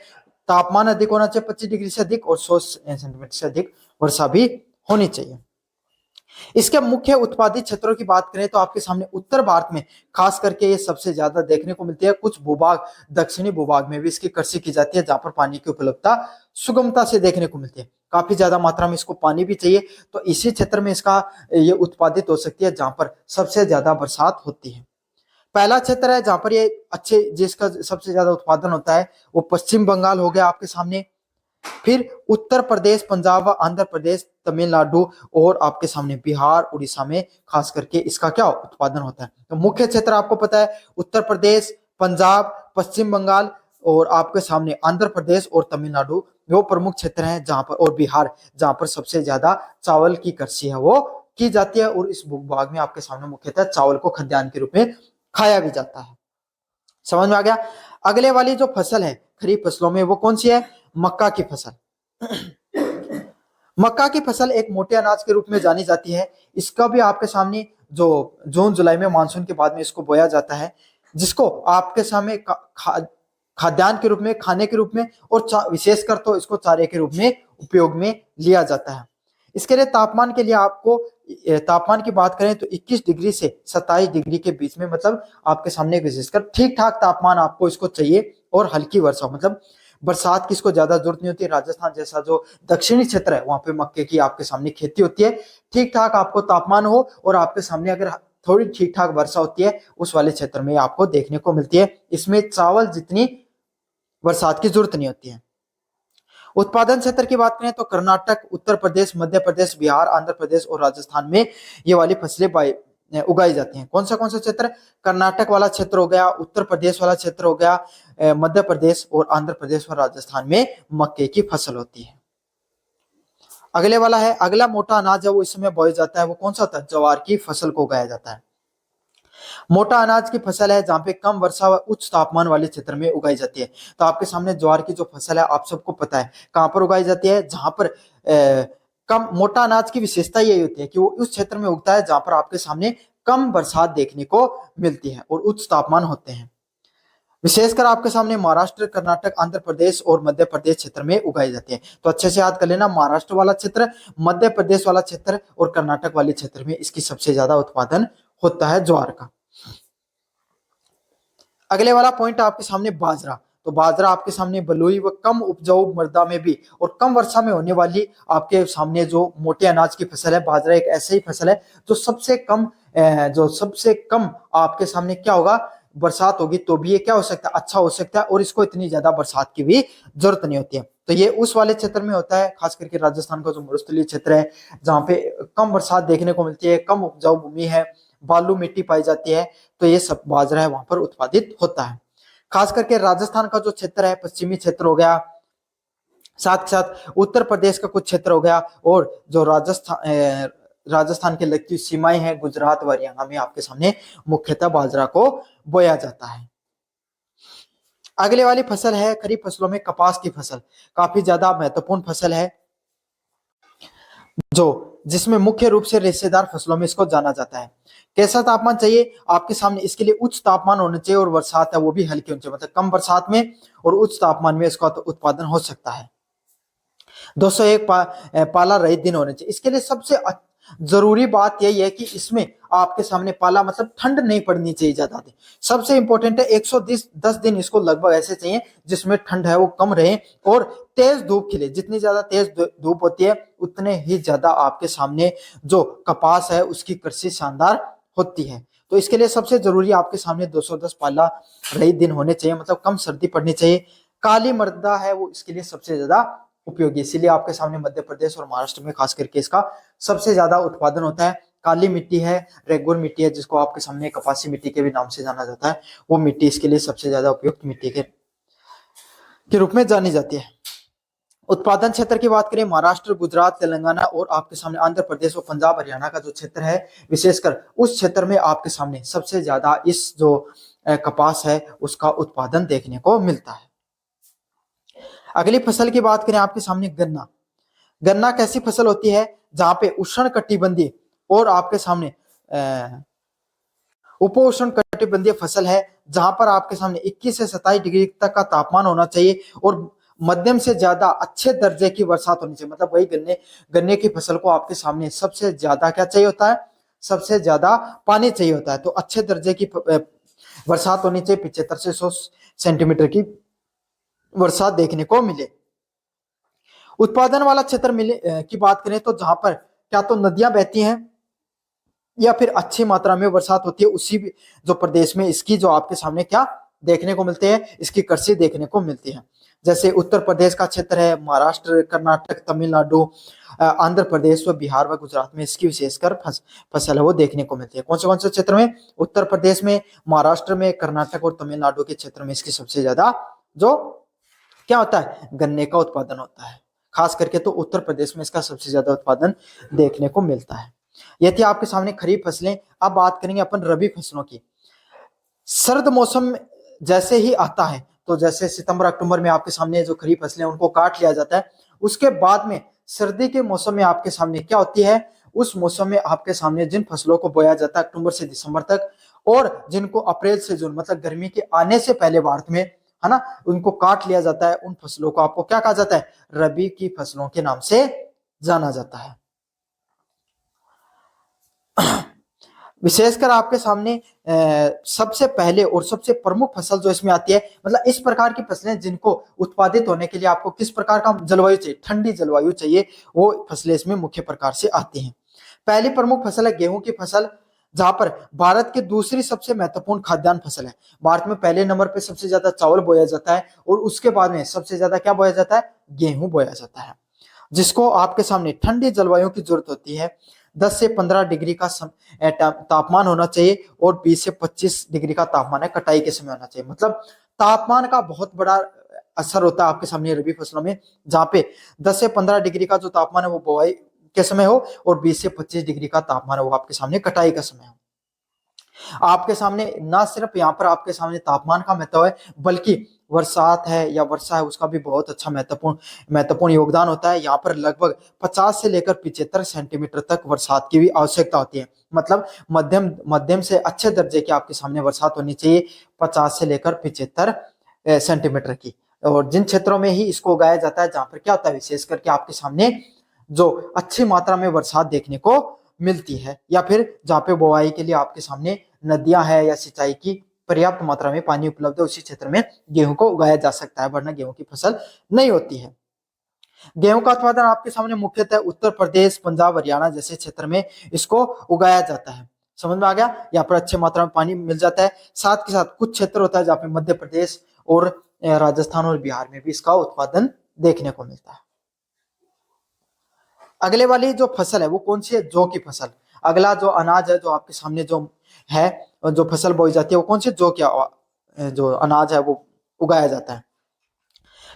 तापमान अधिक होना चाहिए 25 डिग्री से अधिक, और 100 सेंटीमीटर से अधिक वर्षा भी होनी चाहिए। इसके मुख्य उत्पादित क्षेत्रों की बात करें तो आपके सामने उत्तर भारत में खास करके ये सबसे ज्यादा देखने को मिलती है। कुछ भूभाग, दक्षिणी भूभाग में भी इसकी कृषि की जाती है, जहां पर पानी की उपलब्धता सुगमता से देखने को मिलती है। काफी ज्यादा मात्रा में इसको पानी भी चाहिए, तो इसी क्षेत्र में इसका ये उत्पादित हो सकती है जहां पर सबसे ज्यादा बरसात होती है। पहला क्षेत्र है जहां पर ये अच्छे जिसका सबसे ज्यादा उत्पादन होता है वो पश्चिम बंगाल हो गया आपके सामने। फिर उत्तर प्रदेश, पंजाब, आंध्र प्रदेश, तमिलनाडु और आपके सामने बिहार, उड़ीसा में खास करके इसका क्या उत्पादन होता है। तो मुख्य क्षेत्र आपको पता है उत्तर प्रदेश, पंजाब, पश्चिम बंगाल और आपके सामने आंध्र प्रदेश और तमिलनाडु वो प्रमुख क्षेत्र हैं जहां पर, और बिहार जहां पर सबसे ज्यादा चावल की कृषि है वो की जाती है। और इस भूभाग में आपके सामने मुख्यतः चावल को खाद्यान्न के रूप में खाया भी जाता है। समझ में आ गया। अगले वाली जो फसल है खरीफ फसलों में वो कौन सी है? मक्का की फसल। मक्का की फसल एक मोटे अनाज के रूप में जानी जाती है। इसका भी आपके सामने जो जून जुलाई में मानसून के बाद में इसको बोया जाता है, जिसको आपके सामने खाद्यान्न के रूप में, खाने के रूप में और विशेषकर तो इसको चारे के रूप में उपयोग में लिया जाता है। इसके लिए तापमान के लिए आपको तापमान की बात करें तो 21 डिग्री से 27 डिग्री के बीच में, मतलब आपके सामने विशेषकर ठीक ठाक तापमान आपको इसको चाहिए। और हल्की वर्षा, मतलब बरसात की इसको ज्यादा जरूरत नहीं होती। राजस्थान जैसा जो दक्षिणी क्षेत्र है वहां पे मक्के की आपके सामने खेती होती है। ठीक ठाक आपको तापमान हो और आपके सामने अगर थोड़ी ठीक ठाक वर्षा होती है उस वाले क्षेत्र में आपको देखने को मिलती है। इसमें चावल जितनी बरसात की जरूरत नहीं होती है। उत्पादन क्षेत्र की बात करें तो कर्नाटक, उत्तर प्रदेश, मध्य प्रदेश, बिहार, आंध्र प्रदेश और राजस्थान में ये वाली फसलें उगाई जाती हैं। कौन सा क्षेत्र? कर्नाटक वाला क्षेत्र हो गया, उत्तर प्रदेश वाला क्षेत्र हो गया, मध्य प्रदेश और आंध्र प्रदेश और राजस्थान में मक्के की फसल होती है। अगले वाला है, अगला मोटा अनाज है वो इस समय बोया जाता है, वो कौन सा होता है? ज्वार की फसल को उगाया जाता है। मोटा अनाज की फसल है जहां पे कम वर्षा व उच्च तापमान वाले क्षेत्र में उगाई जाती है। तो आपके सामने ज्वार की जो फसल है आप सबको पता है कहां पर उगाई जाती है, जहां पर कम मोटा अनाज की विशेषता यही होती है कि वो उस क्षेत्र में उगता है जहां पर आपके सामने कम बरसात देखने को मिलती है और उच्च तापमान होते हैं। विशेषकर आपके सामने महाराष्ट्र, कर्नाटक, आंध्र प्रदेश और मध्य प्रदेश क्षेत्र में उगाई जाती है। तो अच्छे से याद कर लेना, महाराष्ट्र वाला क्षेत्र, मध्य प्रदेश वाला क्षेत्र और कर्नाटक वाले क्षेत्र में इसकी सबसे ज्यादा उत्पादन होता है ज्वार का। अगले वाला पॉइंट आपके सामने बाजरा। तो बाजरा आपके सामने बलुई व कम उपजाऊ मृदा में भी और कम वर्षा में होने वाली आपके सामने जो मोटे अनाज की फसल है, बाजरा एक ऐसी ही फसल है जो सबसे कम आपके सामने क्या होगा, बरसात होगी तो भी ये क्या हो सकता है, अच्छा हो सकता है और इसको इतनी ज्यादा बरसात की भी जरूरत नहीं होती है। तो ये उस वाले क्षेत्र में होता है, खास करके राजस्थान का जो मरुस्थलीय क्षेत्र है जहाँ पे कम बरसात देखने को मिलती है, कम उपजाऊ भूमि है, बालू मिट्टी पाई जाती है, तो ये सब बाजरा है वहां पर उत्पादित होता है। खास करके राजस्थान का जो क्षेत्र है, पश्चिमी क्षेत्र हो गया, साथ के साथ उत्तर प्रदेश का कुछ क्षेत्र हो गया, और जो राजस्थान के लगती हुई सीमाएं हैं गुजरात व हरियाणा में आपके सामने मुख्यतः बाजरा को बोया जाता है। अगले वाली फसल है खरीफ फसलों में कपास की फसल। काफी ज्यादा महत्वपूर्ण फसल है जो जिसमें मुख्य रूप से रेशेदार फसलों में इसको जाना जाता है। कैसा तापमान चाहिए आपके सामने? इसके लिए उच्च तापमान होना चाहिए और बरसात है वो भी हल्की होनी चाहिए, मतलब कम बरसात में और उच्च तापमान में इसका तो उत्पादन हो सकता है। 201 पाला रहित दिन होने चाहिए। इसके लिए सबसे जरूरी बात यही है कि इसमें आपके सामने पाला मतलब ठंड नहीं पड़नी चाहिए ज्यादा दिन। सबसे इंपॉर्टेंट है 110 दिन इसको लगभग ऐसे चाहिए जिसमें ठंड है वो कम रहे और तेज धूप खिले। जितनी ज्यादा तेज धूप होती है उतने ही ज्यादा आपके सामने जो कपास है उसकी कृषि शानदार होती है। तो इसके लिए सबसे जरूरी आपके सामने 210 पाला रहित दिन होने चाहिए, मतलब कम सर्दी पड़नी चाहिए। काली मृदा है वो इसके लिए सबसे ज्यादा उपयोगी, इसीलिए आपके सामने मध्य प्रदेश और महाराष्ट्र में खास करके इसका सबसे ज्यादा उत्पादन होता है। काली मिट्टी है, रेगुर मिट्टी है जिसको आपके सामने कपासी मिट्टी के भी नाम से जाना जाता है, वो मिट्टी इसके लिए सबसे ज्यादा उपयुक्त मिट्टी के रूप में जानी जाती है। उत्पादन क्षेत्र की बात करें, महाराष्ट्र, गुजरात, तेलंगाना और आपके सामने आंध्र प्रदेश और पंजाब हरियाणा का जो क्षेत्र है, विशेषकर उस क्षेत्र में आपके सामने सबसे ज्यादा इस जो कपास है उसका उत्पादन देखने को मिलता है। अगली फसल की बात करें आपके सामने गन्ना। गन्ना कैसी फसल होती है जहां पे उष्ण कटिबंधीय और आपके सामने उपोष्ण कटिबंधीय फसल है, जहां पर आपके सामने 21 से 27 डिग्री तक का तापमान होना चाहिए और मध्यम से ज्यादा अच्छे दर्जे की बरसात होनी चाहिए। मतलब वही गन्ने गन्ने की फसल को आपके सामने सबसे ज्यादा क्या चाहिए होता है, सबसे ज्यादा पानी चाहिए होता है। तो अच्छे दर्जे की बरसात होनी चाहिए, 75 से 100 सेंटीमीटर की बरसात देखने को मिले। उत्पादन वाला क्षेत्र मिले की बात करें तो जहां पर क्या तो नदियां बहती हैं या फिर अच्छी मात्रा में बरसात होती है, उसी जो प्रदेश में इसकी जो आपके सामने क्या देखने को मिलते हैं, इसकी कृषि देखने को मिलती है। जैसे उत्तर प्रदेश का क्षेत्र है, महाराष्ट्र, कर्नाटक, तमिलनाडु, आंध्र प्रदेश व बिहार व गुजरात में इसकी विशेषकर फसल है वो देखने को मिलती है। कौन से क्षेत्र में? उत्तर प्रदेश में, महाराष्ट्र में, कर्नाटक और तमिलनाडु के क्षेत्र में इसकी सबसे ज्यादा जो क्या होता है, गन्ने का उत्पादन होता है। खास करके तो उत्तर प्रदेश में इसका सबसे ज्यादा उत्पादन देखने को मिलता है। ये थी आपके सामने खरीफ फसलें। अब बात करेंगे अपन रबी फसलों की। सर्द मौसम जैसे ही आता है, तो जैसे सितंबर अक्टूबर में आपके सामने जो खरीफ फसलें उनको काट लिया जाता है, उसके बाद में सर्दी के मौसम में आपके सामने क्या होती है, उस मौसम में आपके सामने जिन फसलों को बोया जाता है अक्टूबर से दिसंबर तक, और जिनको अप्रैल से जून मतलब गर्मी के आने से पहले भारत में है ना उनको काट लिया जाता है, उन फसलों को आपको क्या कहा जाता है, रबी की फसलों के नाम से जाना जाता है। विशेषकर आपके सामने सबसे पहले और सबसे प्रमुख फसल जो इसमें आती है, मतलब इस प्रकार की फसलें जिनको उत्पादित होने के लिए आपको किस प्रकार का जलवायु चाहिए, ठंडी जलवायु चाहिए, वो फसलें इसमें मुख्य प्रकार से आती हैं। पहली प्रमुख फसल है गेहूं की फसल, जहां पर भारत की दूसरी सबसे महत्वपूर्ण खाद्यान्न फसल है। भारत में पहले नंबर पे सबसे ज्यादा चावल बोया जाता है और उसके बाद में सबसे ज्यादा क्या बोया जाता है, गेहूं बोया जाता है, जिसको आपके सामने ठंडी जलवायु की जरूरत होती है। 10 से 15 डिग्री का तापमान होना चाहिए और 20 से 25 डिग्री का तापमान है कटाई के समय होना चाहिए। मतलब तापमान का बहुत बड़ा असर होता है आपके सामने रबी फसलों में, जहाँ पे 10 से 15 डिग्री का जो तापमान है वो बुआई के समय हो और 20 से 25 डिग्री का तापमान है वो आपके सामने कटाई का समय हो। आपके सामने ना सिर्फ यहाँ पर आपके सामने तापमान का महत्व है, बल्कि बरसात है या वर्षा है उसका भी बहुत अच्छा महत्वपूर्ण योगदान होता है। यहाँ पर लगभग 50 से लेकर 75 सेंटीमीटर तक बरसात की भी आवश्यकता होती है। मतलब मध्यम मध्यम से अच्छे दर्जे की आपके सामने बरसात होनी चाहिए, 50 से लेकर 75 सेंटीमीटर की। और जिन क्षेत्रों में ही इसको उगाया जाता है, जहां पर क्या होता है, विशेष करके आपके सामने जो अच्छी मात्रा में बरसात देखने को मिलती है, या फिर जहाँ पे बुआई के लिए आपके सामने नदियां है या सिंचाई की पर्याप्त मात्रा में पानी उपलब्ध है, उसी क्षेत्र में गेहूं को उगाया जा सकता है, वरना गेहूं की फसल नहीं होती है। गेहूं का उत्पादन आपके सामने मुख्यतः उत्तर प्रदेश, पंजाब, हरियाणा जैसे क्षेत्र में इसको उगाया जाता है। समझ में आ गया? यहाँ पर अच्छी मात्रा में पानी मिल जाता है। साथ के साथ कुछ क्षेत्र होता है जहाँ पे मध्य प्रदेश और राजस्थान और बिहार में भी इसका उत्पादन देखने को मिलता है। अगले वाली जो फसल है वो कौन सी है, जौ की फसल। अगला जो अनाज है जो आपके सामने जो है, जो फसल बोई जाती है वो कौन सी, जौ क्या जो अनाज है वो उगाया जाता है।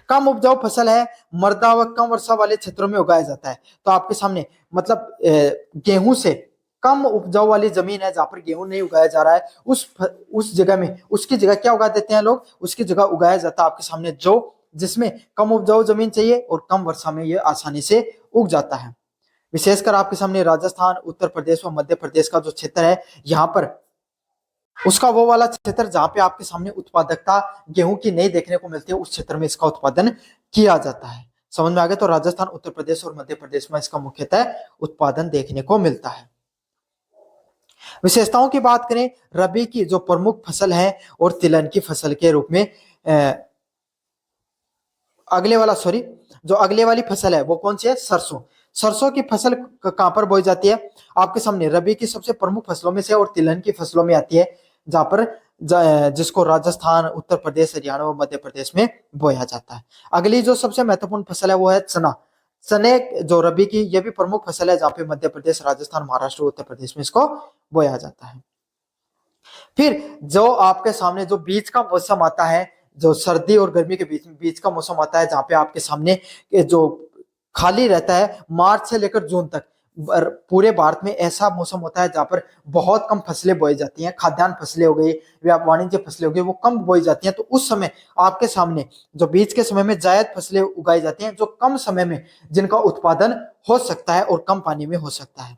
कम उपजाऊ फसल है, मर्दा व कम वर्षा वाले क्षेत्रों में उगाया जाता है। तो आपके सामने मतलब गेहूं से कम उपजाऊ वाली जमीन है जहां पर गेहूं नहीं उगाया जा रहा है, उस जगह में उसकी जगह क्या उगा देते हैं लोग, उसकी जगह उगाया जाता है आपके सामने जौ, जिसमें कम उपजाऊ जमीन चाहिए और कम वर्षा में ये आसानी से उग जाता है। विशेषकर आपके सामने राजस्थान, उत्तर प्रदेश व मध्य प्रदेश का जो क्षेत्र है, यहाँ पर उसका वो वाला क्षेत्र जहां पे आपके सामने उत्पादकता गेहूं की नहीं देखने को मिलती है, उस क्षेत्र में इसका उत्पादन किया जाता है। समझ में आ गया? तो राजस्थान, उत्तर प्रदेश और मध्य प्रदेश में इसका मुख्यतः उत्पादन देखने को मिलता है। विशेषताओं की बात करें, रबी की जो प्रमुख फसल है और तिलहन की फसल के रूप में जो अगले वाली फसल है वो कौन सी है, सरसों। सरसों की फसल कहां पर बोई जाती है, आपके सामने रबी की सबसे प्रमुख फसलों में से और तिलहन की फसलों में आती है, जहां पर जिसको राजस्थान, उत्तर प्रदेश, हरियाणा और मध्य प्रदेश में बोया जाता है। अगली जो सबसे महत्वपूर्ण फसल है वो है चना। चने जो रबी की ये भी प्रमुख फसल है, जहां पे मध्य प्रदेश, राजस्थान, महाराष्ट्र, उत्तर प्रदेश में इसको बोया जाता है। फिर जो आपके सामने जो बीच का मौसम आता है, जो सर्दी और गर्मी के बीच का मौसम आता है, जहां पे आपके सामने जो खाली रहता है मार्च से लेकर जून तक, पूरे भारत में ऐसा मौसम होता है जहां पर बहुत कम फसलें बोई जाती हैं। खाद्यान्न फसलें हो गई या वाणिज्य फसलें हो गई, वो कम बोई जाती हैं। तो उस समय आपके सामने जो बीच के समय में जायद फसलें उगाई जाती हैं, जो कम समय में जिनका उत्पादन हो सकता है और कम पानी में हो सकता है।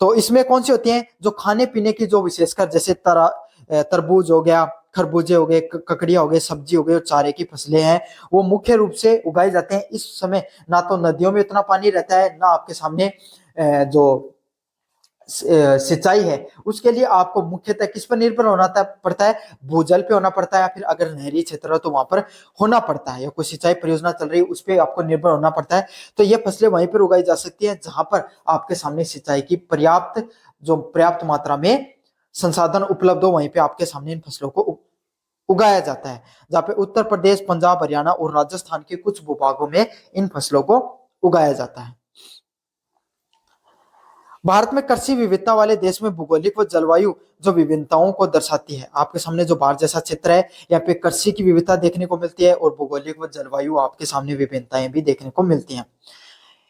तो इसमें कौन सी होती हैं, जो खाने पीने की जो विशेषकर जैसे तरबूज हो गया, खरबूजे हो गए, ककड़िया हो गए, सब्जी हो गई और चारे की फसलें हैं, वो मुख्य रूप से उगाए जाते हैं। इस समय ना तो नदियों में उतना पानी रहता है, ना आपके सामने जो सिंचाई है उसके लिए आपको मुख्यतः किस पर निर्भर होना पड़ता है, भूजल पे होना पड़ता है, या फिर अगर नहरी क्षेत्र हो तो वहां पर होना पड़ता है, या कोई सिंचाई परियोजना चल रही है उस पर आपको निर्भर होना पड़ता है। तो ये फसलें वहीं पर उगाई जा सकती है जहां पर आपके सामने सिंचाई की पर्याप्त मात्रा में संसाधन उपलब्ध हो, वहीं पे आपके सामने इन फसलों को उगाया जाता है। जहाँ पे उत्तर प्रदेश, पंजाब, हरियाणा और राजस्थान के कुछ भूभागों में इन फसलों को उगाया जाता है। भारत में कृषि विविधता वाले देश में भौगोलिक व जलवायु जो विभिन्नताओं को दर्शाती है। आपके सामने जो भारत जैसा क्षेत्र है, यहाँ पे कृषि की विविधता देखने को मिलती है और भौगोलिक व जलवायु आपके सामने विभिन्नताएं भी देखने को मिलती हैं।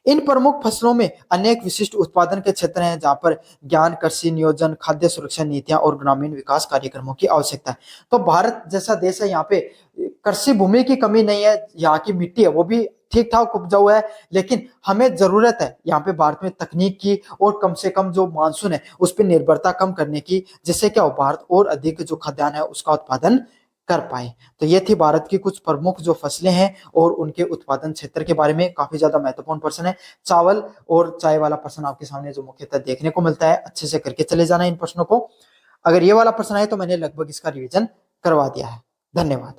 इन प्रमुख फसलों में अनेक विशिष्ट उत्पादन के क्षेत्र हैं जहां पर ज्ञान, कृषि नियोजन, खाद्य सुरक्षा नीतियां और ग्रामीण विकास कार्यक्रमों की आवश्यकता है। तो भारत जैसा देश है, यहाँ पे कृषि भूमि की कमी नहीं है, यहाँ की मिट्टी है वो भी ठीक ठाक उपजाऊ है, लेकिन हमें जरूरत है यहाँ पे भारत में तकनीक की और कम से कम जो मानसून है उस पर निर्भरता कम करने की, जिससे क्या हो भारत और अधिक जो खाद्यान्न है उसका उत्पादन कर पाए। तो ये थी भारत की कुछ प्रमुख जो फसलें हैं और उनके उत्पादन क्षेत्र के बारे में। काफी ज्यादा महत्वपूर्ण प्रश्न है। चावल और चाय वाला प्रश्न आपके सामने जो मुख्यतः देखने को मिलता है, अच्छे से करके चले जाना इन प्रश्नों को। अगर ये वाला प्रश्न है तो मैंने लगभग इसका रिवीजन करवा दिया है। धन्यवाद।